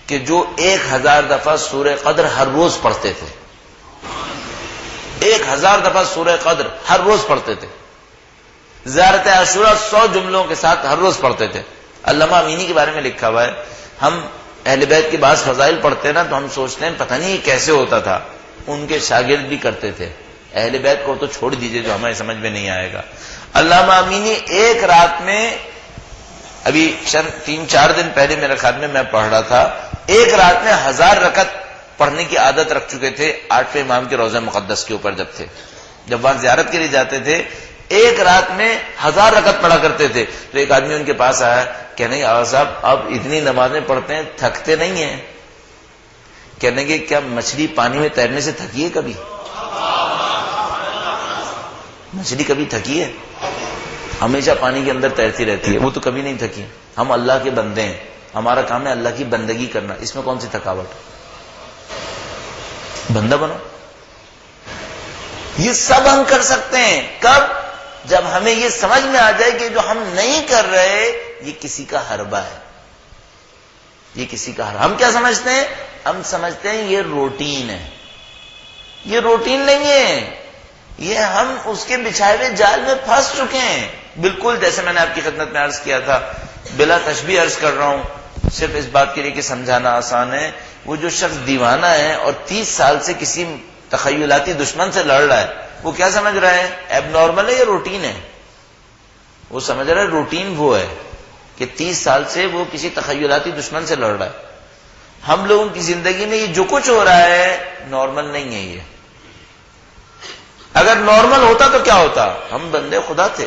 کہ جو 1000 دفعہ سورہ قدر ہر روز پڑھتے تھے. 1000 دفعہ سورہ قدر ہر روز پڑھتے تھے. زیارت عاشورہ 100 جملوں کے ساتھ ہر روز پڑھتے تھے. علامہ امینی کے بارے میں لکھا ہوا ہے، ہم اہل بیت کے بعض فضائل پڑھتے ہیں نا تو ہم سوچتے ہیں پتہ نہیں یہ کیسے ہوتا تھا. ان کے شاگرد بھی کرتے تھے. اہل بیت کو تو چھوڑ دیجئے جو ہمیں سمجھ میں نہیں آئے گا. علامہ امینی ایک رات میں، ابھی 3-4 دن پہلے میرے خیال میں پڑھ رہا تھا، ایک رات میں 1000 رکعت پڑھنے کی عادت رکھ چکے تھے 8ویں امام کے روضہ مقدس کے اوپر. جب وہاں زیارت کے لیے جاتے تھے ایک رات میں 1000 رکعت پڑھا کرتے تھے. تو ایک آدمی ان کے پاس آیا کہ نہیں آغا صاحب آپ اتنی نمازیں پڑھتے ہیں تھکتے نہیں ہیں؟ کہنے کہ کیا مچھلی پانی میں تیرنے سے تھکی ہے کبھی؟ مچھلی کبھی تھکی ہے؟ ہمیشہ پانی کے اندر تیرتی رہتی ہے، وہ تو کبھی نہیں تھکی. ہم اللہ کے بندے ہیں، ہمارا کام ہے اللہ کی بندگی کرنا، اس میں کون سی تھکاوٹ؟ بندہ بنو. یہ سب ہم کر سکتے ہیں. کب؟ جب ہمیں یہ سمجھ میں آ جائے کہ جو ہم نہیں کر رہے یہ کسی کا حربہ ہے، یہ کسی کا حربہ. ہم کیا سمجھتے ہیں؟ ہم سمجھتے ہیں یہ روٹین ہے. یہ روٹین نہیں ہے، یہ ہم اس کے بچھائے ہوئے جال میں پھنس چکے ہیں. بالکل جیسے میں نے آپ کی خدمت میں عرض کیا تھا، بلا تشبیہ عرض کر رہا ہوں صرف اس بات کے لیے کہ سمجھانا آسان ہے. وہ جو شخص دیوانہ ہے اور 30 سال سے کسی تخیلاتی دشمن سے لڑ رہا ہے، وہ کیا سمجھ رہا ہے؟ ایب نارمل ہے یا روٹین ہے؟ وہ سمجھ رہا ہے روٹین وہ ہے کہ 30 سال سے وہ کسی تخیلاتی دشمن سے لڑ رہا ہے. ہم لوگوں کی زندگی میں یہ جو کچھ ہو رہا ہے نارمل نہیں ہے. یہ اگر نارمل ہوتا تو کیا ہوتا؟ ہم بندے خدا تھے،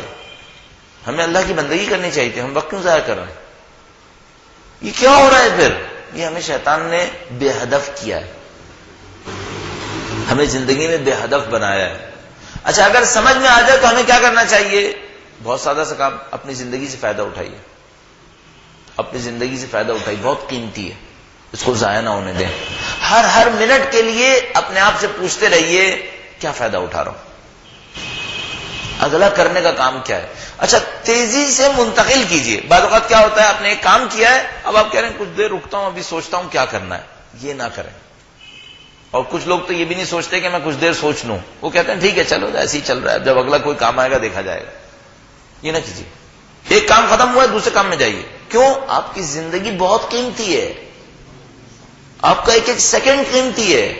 ہمیں اللہ کی بندگی کرنی چاہیے تھی. ہم وقت کیوں ضائع کر رہے ہیں؟ یہ کیا ہو رہا ہے پھر؟ یہ ہمیں شیطان نے بے ہدف کیا ہے، ہمیں زندگی میں بے ہدف بنایا ہے. اچھا اگر سمجھ میں آ جائے تو ہمیں کیا کرنا چاہیے؟ بہت سادہ سا کام، اپنی زندگی سے فائدہ اٹھائیے. اپنی زندگی سے فائدہ اٹھائیے، بہت قیمتی ہے، اس کو ضائع نہ ہونے دیں. ہر منٹ کے لیے اپنے آپ سے پوچھتے رہیے کیا فائدہ اٹھا رہا ہوں، اگلا کرنے کا کام کیا ہے. اچھا تیزی سے منتقل کیجئے. بعض اوقات کیا ہوتا ہے آپ نے ایک کام کیا ہے، اب آپ کہہ رہے ہیں کچھ دیر رکتا ہوں ابھی سوچتا ہوں کیا کرنا ہے. یہ نہ کریں. اور کچھ لوگ تو یہ بھی نہیں سوچتے کہ میں کچھ دیر سوچ لوں، وہ کہتے ہیں ٹھیک ہے چلو ایسے ہی چل رہا ہے، جب اگلا کوئی کام آئے گا دیکھا جائے گا. یہ نہ کیجیے. ایک کام ختم ہوا ہے دوسرے کام میں جائیے. کیوں؟ آپ کی زندگی بہت قیمتی ہے، آپ کا ایک ایک سیکنڈ قیمتی ہے.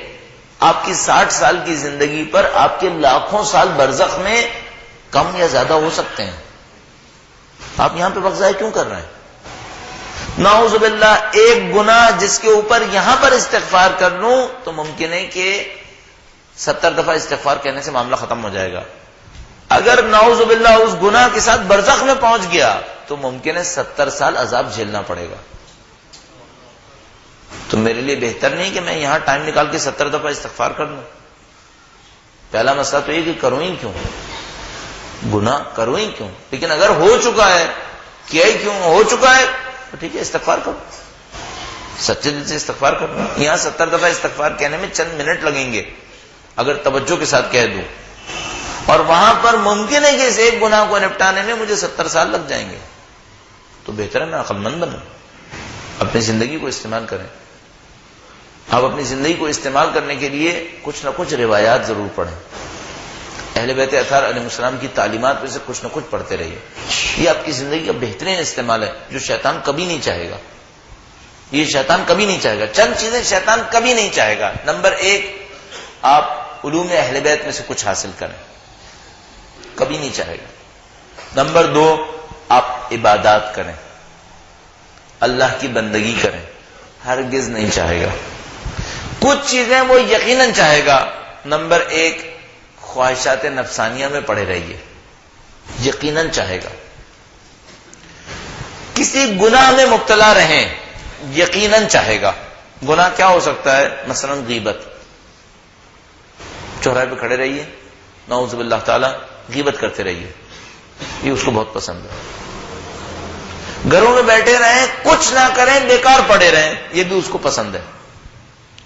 آپ کی 60 سال کی زندگی پر آپ کے لاکھوں سال برزخ میں کم یا زیادہ ہو سکتے ہیں. آپ یہاں پہ وقت ضائع کیوں کر رہے ہیں؟ نعوذ باللہ ایک گناہ جس کے اوپر یہاں پر استغفار کر لوں تو ممکن ہے کہ 70 دفعہ استغفار کہنے سے معاملہ ختم ہو جائے گا. اگر نعوذ باللہ اس گناہ کے ساتھ برزخ میں پہنچ گیا تو ممکن ہے 70 سال عذاب جھیلنا پڑے گا. تو میرے لیے بہتر نہیں کہ میں یہاں ٹائم نکال کے 70 دفعہ استغفار کر لوں. پہلا مسئلہ تو یہ کہ کروں ہی کیوں، گناہ کروں ہی کیوں. لیکن اگر ہو چکا ہے، کیا ہی کیوں، ہو چکا ہے تو ٹھیک ہے استغفار کرو، سچے دل سے استغفار کرو. یہاں 70 دفعہ استغفار کہنے میں چند منٹ لگیں گے اگر توجہ کے ساتھ کہہ دوں، اور وہاں پر ممکن ہے کہ اس ایک گناہ کو نپٹانے میں مجھے 70 سال لگ جائیں گے. تو بہتر ہے میں عقل مند بنوں، اپنی زندگی کو استعمال کریں. آپ اپنی زندگی کو استعمال کرنے کے لیے کچھ نہ کچھ روایات ضرور پڑھیں. اہل بیت اطہار علیہ السلام کی تعلیمات میں سے کچھ نہ کچھ پڑھتے رہیے. یہ آپ کی زندگی کا بہترین استعمال ہے جو شیطان کبھی نہیں چاہے گا. یہ شیطان کبھی نہیں چاہے گا. چند چیزیں شیطان کبھی نہیں چاہے گا. نمبر 1، آپ علوم اہل بیت میں سے کچھ حاصل کریں، کبھی نہیں چاہے گا. نمبر 2، آپ عبادات کریں، اللہ کی بندگی کریں، ہرگز نہیں چاہے گا. کچھ چیزیں وہ یقیناً چاہے گا. نمبر 1، خواہشات نفسانیہ میں پڑے رہیے، یقیناً چاہے گا. کسی گناہ میں مبتلا رہیں، یقیناً چاہے گا. گناہ کیا ہو سکتا ہے؟ مثلا غیبت. چوراہے پہ کھڑے رہیے، نعوذ باللہ تعالی غیبت کرتے رہیے، یہ اس کو بہت پسند ہے. گھروں میں بیٹھے رہیں، کچھ نہ کریں، بیکار پڑے رہیں، یہ بھی اس کو پسند ہے.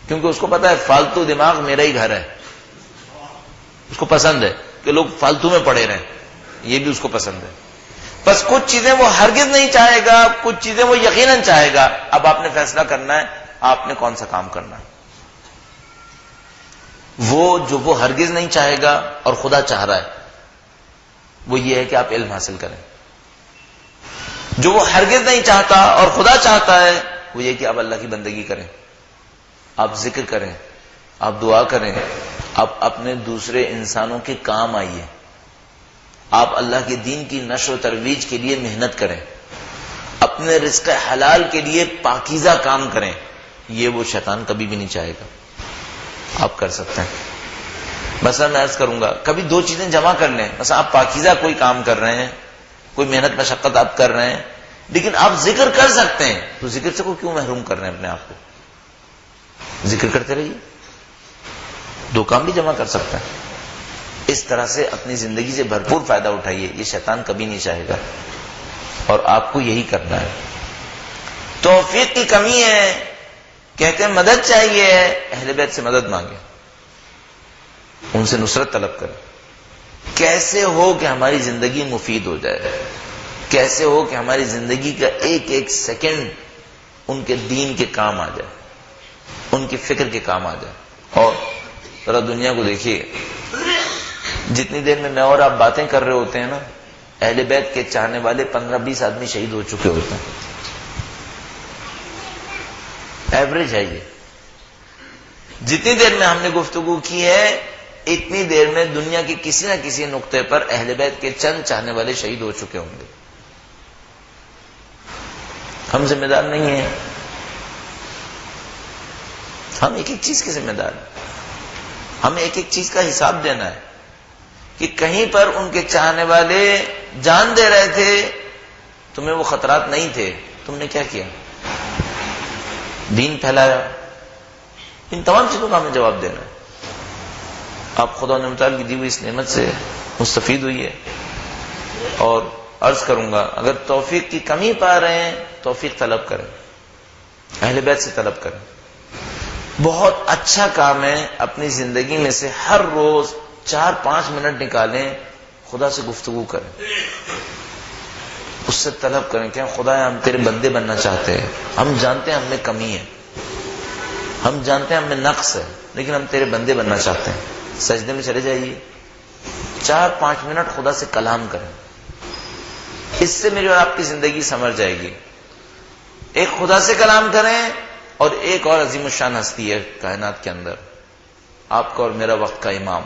کیونکہ اس کو پتا ہے فالتو دماغ میرا ہی گھر ہے. اس کو پسند ہے کہ لوگ فالتو میں پڑے رہیں، یہ بھی اس کو پسند ہے. بس کچھ چیزیں وہ ہرگز نہیں چاہے گا، کچھ چیزیں وہ یقیناً چاہے گا. اب آپ نے فیصلہ کرنا ہے آپ نے کون سا کام کرنا ہے. وہ ہرگز نہیں چاہے گا اور خدا چاہ رہا ہے وہ یہ ہے کہ آپ علم حاصل کریں. جو وہ ہرگز نہیں چاہتا اور خدا چاہتا ہے وہ یہ کہ آپ اللہ کی بندگی کریں، آپ ذکر کریں، آپ دعا کریں، آپ اپنے دوسرے انسانوں کے کام آئیے، آپ اللہ کے دین کی نشر و ترویج کے لیے محنت کریں، اپنے رزق حلال کے لیے پاکیزہ کام کریں. یہ وہ شیطان کبھی بھی نہیں چاہے گا. آپ کر سکتے ہیں. مثلا میں عرض کروں گا کبھی 2 چیزیں جمع کر لیں. مثلا آپ پاکیزہ کوئی کام کر رہے ہیں، کوئی محنت مشقت آپ کر رہے ہیں، لیکن آپ ذکر کر سکتے ہیں، تو ذکر سے کو کیوں محروم کر رہے ہیں اپنے آپ کو؟ ذکر کرتے رہیے، 2 کام بھی جمع کر سکتے ہیں. اس طرح سے اپنی زندگی سے بھرپور فائدہ اٹھائیے. یہ شیطان کبھی نہیں چاہے گا اور آپ کو یہی کرنا ہے. توفیق کی کمی ہے، کہتے ہیں مدد چاہیے، اہل بیت سے مدد مانگیں، ان سے نصرت طلب کریں. کیسے ہو کہ ہماری زندگی مفید ہو جائے، کیسے ہو کہ ہماری زندگی کا ایک ایک سیکنڈ ان کے دین کے کام آ جائے، ان کی فکر کے کام آ جائے. اور ذرا دنیا کو دیکھیے، جتنی دیر میں اور آپ باتیں کر رہے ہوتے ہیں نا، اہل بیت کے چاہنے والے 15-20 آدمی شہید ہو چکے ہوتے ہیں. ایوریج ہے یہ. جتنی دیر میں ہم نے گفتگو کی ہے اتنی دیر میں دنیا کے کسی نہ کسی نقطے پر اہل بیت کے چند چاہنے والے شہید ہو چکے ہوں گے. ہم ذمہ دار نہیں ہیں، ہم ایک ایک چیز کے ذمہ دار ہیں. ہمیں ایک ایک چیز کا حساب دینا ہے کہ کہیں پر ان کے چاہنے والے جان دے رہے تھے، تمہیں وہ خطرات نہیں تھے، تم نے کیا کیا؟ دین پھیلایا. ان تمام چیزوں کا ہمیں جواب دینا ہے. آپ خدا و تعالی کی دی ہوئی اس نعمت سے مستفید ہوئی ہے. اور عرض کروں گا اگر توفیق کی کمی پا رہے ہیں توفیق طلب کریں، اہل بیت سے طلب کریں. بہت اچھا کام ہے، اپنی زندگی میں سے ہر روز 4-5 منٹ نکالیں، خدا سے گفتگو کریں، اس سے طلب کریں کہ خدا ہم تیرے بندے بننا چاہتے ہیں. ہم جانتے ہیں ہم میں کمی ہے، ہم جانتے ہیں ہم میں نقص ہے، لیکن ہم تیرے بندے بننا چاہتے ہیں. سجدے میں چلے جائیے، 4-5 منٹ خدا سے کلام کریں. اس سے میری اور آپ کی زندگی سنور جائے گی. ایک خدا سے کلام کریں، اور ایک اور عظیم الشان ہستی ہے کائنات کے اندر، آپ کا اور میرا وقت کا امام،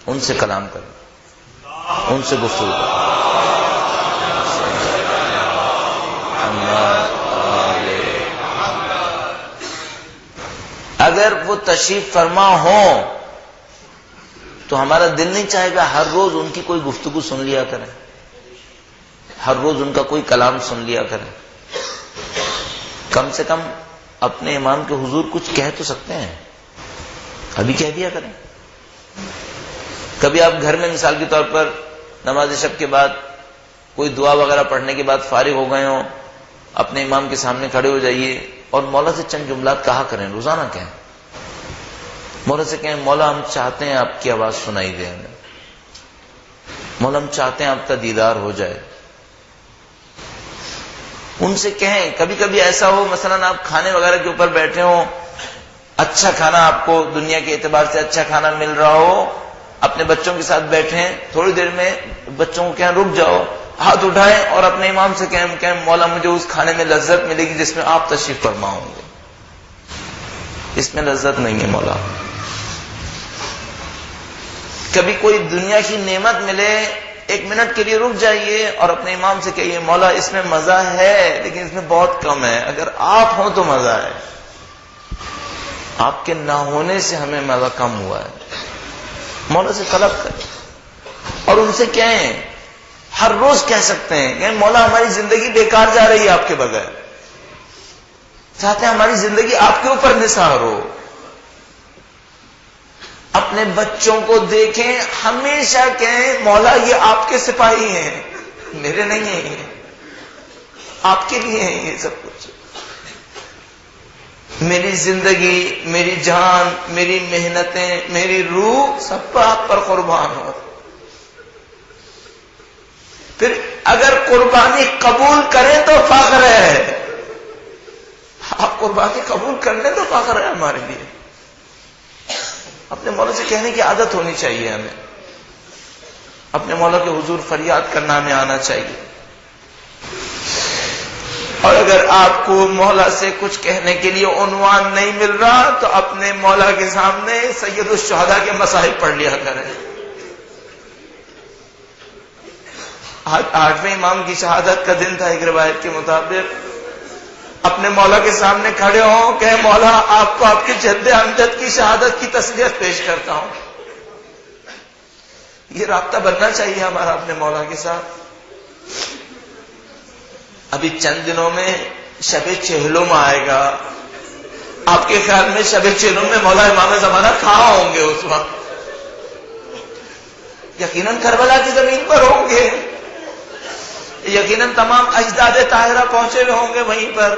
ان سے کلام کریں، ان سے گفتگو کریں۔ اگر وہ تشریف فرما ہوں تو ہمارا دل نہیں چاہے گا ہر روز ان کی کوئی گفتگو سن لیا کریں، ہر روز ان کا کوئی کلام سن لیا کریں۔ کم سے کم اپنے امام کے حضور کچھ کہہ تو سکتے ہیں، ابھی کہہ دیا کریں۔ کبھی آپ گھر میں مثال کے طور پر نماز شب کے بعد کوئی دعا وغیرہ پڑھنے کے بعد فارغ ہو گئے ہوں، اپنے امام کے سامنے کھڑے ہو جائیے اور مولا سے چند جملات کہا کریں، روزانہ کہیں۔ مولا سے کہیں مولا ہم چاہتے ہیں آپ کی آواز سنائی دے ہمیں، مولا ہم چاہتے ہیں آپ کا دیدار ہو جائے۔ ان سے کہیں، کبھی کبھی ایسا ہو مثلا آپ کھانے وغیرہ کے اوپر بیٹھے ہوں، اچھا کھانا آپ کو دنیا کے اعتبار سے اچھا کھانا مل رہا ہو، اپنے بچوں کے ساتھ بیٹھیں، تھوڑی دیر میں بچوں کو کہیں رک جاؤ، ہاتھ اٹھائیں اور اپنے امام سے کہیں مولا مجھے اس کھانے میں لذت ملے گی جس میں آپ تشریف فرما ہوں گے، اس میں لذت نہیں ہے مولا۔ کبھی کوئی دنیا کی نعمت ملے، ایک منٹ کے لیے رک جائیے اور اپنے امام سے کہیے مولا اس میں مزہ ہے لیکن اس میں بہت کم ہے، اگر آپ ہوں تو مزہ ہے، آپ کے نہ ہونے سے ہمیں مزہ کم ہوا ہے۔ مولا سے طلب کریں اور ان سے کہیں، ہر روز کہہ سکتے ہیں کہ مولا ہماری زندگی بیکار جا رہی ہے آپ کے بغیر، چاہتے ہیں ہماری زندگی آپ کے اوپر نثار ہو۔ اپنے بچوں کو دیکھیں، ہمیشہ کہیں مولا یہ آپ کے سپاہی ہیں، میرے نہیں ہیں، یہ آپ کے لیے ہیں، یہ سب کچھ، میری زندگی، میری جان، میری محنتیں، میری روح سب پر آپ پر قربان ہو۔ پھر اگر قربانی قبول کریں تو فخر ہے، آپ قربانی قبول کر لیں تو فخر ہے ہمارے لیے۔ اپنے مولا سے کہنے کی عادت ہونی چاہیے ہمیں، اپنے مولا کے حضور فریاد کرنا ہمیں آنا چاہیے۔ اور اگر آپ کو مولا سے کچھ کہنے کے لیے عنوان نہیں مل رہا تو اپنے مولا کے سامنے سید الشہداء کے مصائب پڑھ لیا کریں۔ آج 8ویں امام کی شہادت کا دن تھا، ایک روایت کے مطابق اپنے مولا کے سامنے کھڑے ہوں کہ مولا آپ کو آپ کے جد امجد کی شہادت کی تسلیت پیش کرتا ہوں۔ یہ رابطہ بننا چاہیے ہمارا اپنے مولا کے ساتھ۔ ابھی چند دنوں میں شب چہلم آئے گا، آپ کے خیال میں شب چہلم میں مولا امام زمانہ کہاں ہوں گے اس وقت؟ یقیناً کربلا کی زمین پر ہوں گے، یقیناً تمام اجداد طاہرہ پہنچے ہوئے ہوں گے وہیں پر۔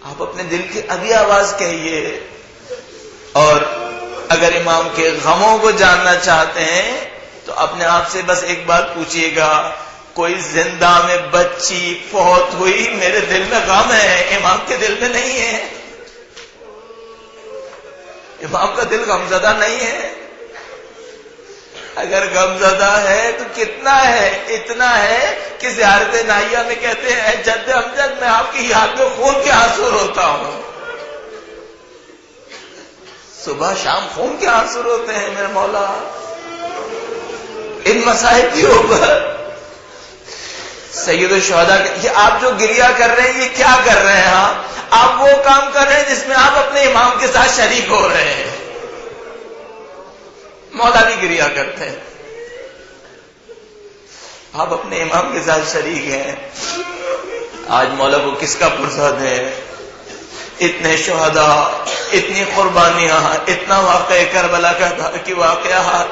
آپ اپنے دل کی ابھی آواز کہیے، اور اگر امام کے غموں کو جاننا چاہتے ہیں تو اپنے آپ سے بس ایک بات پوچھیے گا، کوئی زندہ میں بچی فوت ہوئی، میرے دل میں غم ہے، امام کے دل میں نہیں ہے؟ امام کا دل غمزدہ نہیں ہے؟ اگر غمزدہ ہے تو کتنا ہے؟ اتنا ہے کہ زیارت نائیہ میں کہتے ہیں اے جد امجد میں آپ کی یاد میں خون کے آنسو روتا ہوں، صبح شام خون کے آنسو روتے ہیں میرے مولا ان مصائب کے اوپر۔ سید الشہداء، یہ آپ جو گریہ کر رہے ہیں یہ کیا کر رہے ہیں؟ آپ وہ کام کر رہے ہیں جس میں آپ اپنے امام کے ساتھ شریک ہو رہے ہیں۔ مولا بھی گریہ کرتے ہیں، آپ اپنے امام کے ساتھ شریک ہیں۔ آج مولا کو کس کا فرصت ہے؟ اتنے شہداء، اتنی قربانیاں، اتنا واقعہ کربلا کی واقعہ،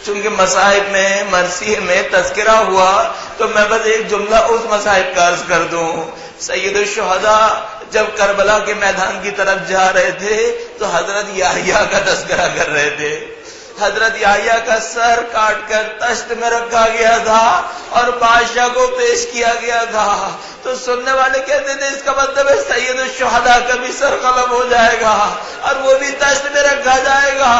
چونکہ مصائب میں مرثیے میں تذکرہ ہوا تو میں بس ایک جملہ اس مصائب کا عرض کر دوں۔ سید الشہداء جب کربلا کے میدان کی طرف جا رہے تھے تو حضرت یحییٰ کا تذکرہ کر رہے تھے۔ حضرت یحییٰ کا سر کاٹ کر تشت میں رکھا گیا تھا اور بادشاہ کو پیش کیا گیا تھا، تو سننے والے کہتے تھے اس کا مطلب ہے سید الشہداء کا بھی سر قلم ہو جائے گا اور وہ بھی تشت میں رکھا جائے گا،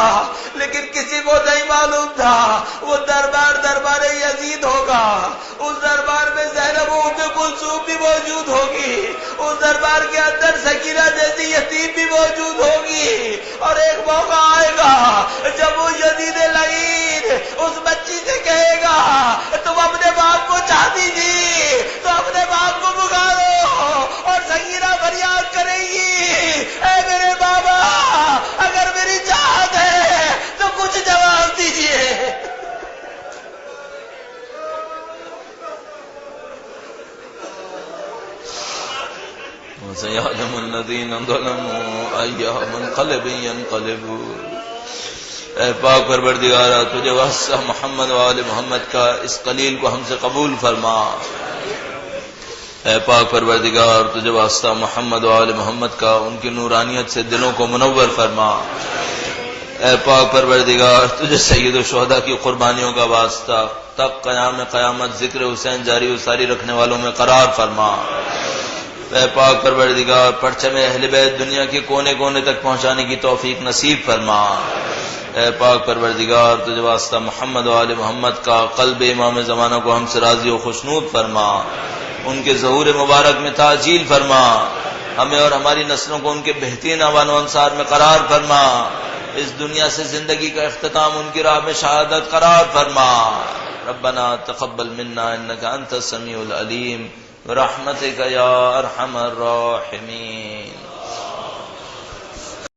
لیکن کسی کو نہیں معلوم تھا وہ دربار یزید ہوگا، اس دربار میں زینب و ام کلثوم بھی موجود ہوگی، اس دربار کے اندر سکینہ جیسی یتیم بھی موجود ہوگی، اور ایک موقع آئے گا جب وہ یزید لعین اس بچی سے کہے گا تم اپنے باپ کو چاہتی تھی تو اپنے باپ کو پکارو، اور سکینہ فریاد کرے گی اے میرے بابا اگر میری چاہت ہے تو کچھ جواب دیجیے۔ سَيَعْلَمُ الَّذِينَ ظَلَمُوا أَيَّ مُنقَلِبٍ يَنقَلِبُونَ۔ اے پاک پروردگارا تجھے واسطہ محمد و آل محمد کا اس قلیل کو ہم سے قبول فرما۔ اے پاک پروردگار تجھے واسطہ محمد و آل محمد کا ان کی نورانیت سے دلوں کو منور فرما۔ اے پاک پروردگار تجھے سید الشہداء کی قربانیوں کا واسطہ تب قیامت ذکر حسین جاری و ساری رکھنے والوں میں قرار فرما۔ اے پاک پروردگار پرچم اہل بیت دنیا کے کونے کونے تک پہنچانے کی توفیق نصیب فرما۔ اے پاک پروردگار تجھے واسطہ محمد و آل محمد کا قلب امام زمانہ کو ہم سے راضی و خوشنود فرما، ان کے ظہور مبارک میں تعجیل فرما، ہمیں اور ہماری نسلوں کو ان کے بہترین اعوان و انصار میں قرار فرما، اس دنیا سے زندگی کا اختتام ان کی راہ میں شہادت قرار فرما۔ ربنا تقبل منا انک انت السمیع العلیم برحمتک یا ارحم الراحمین۔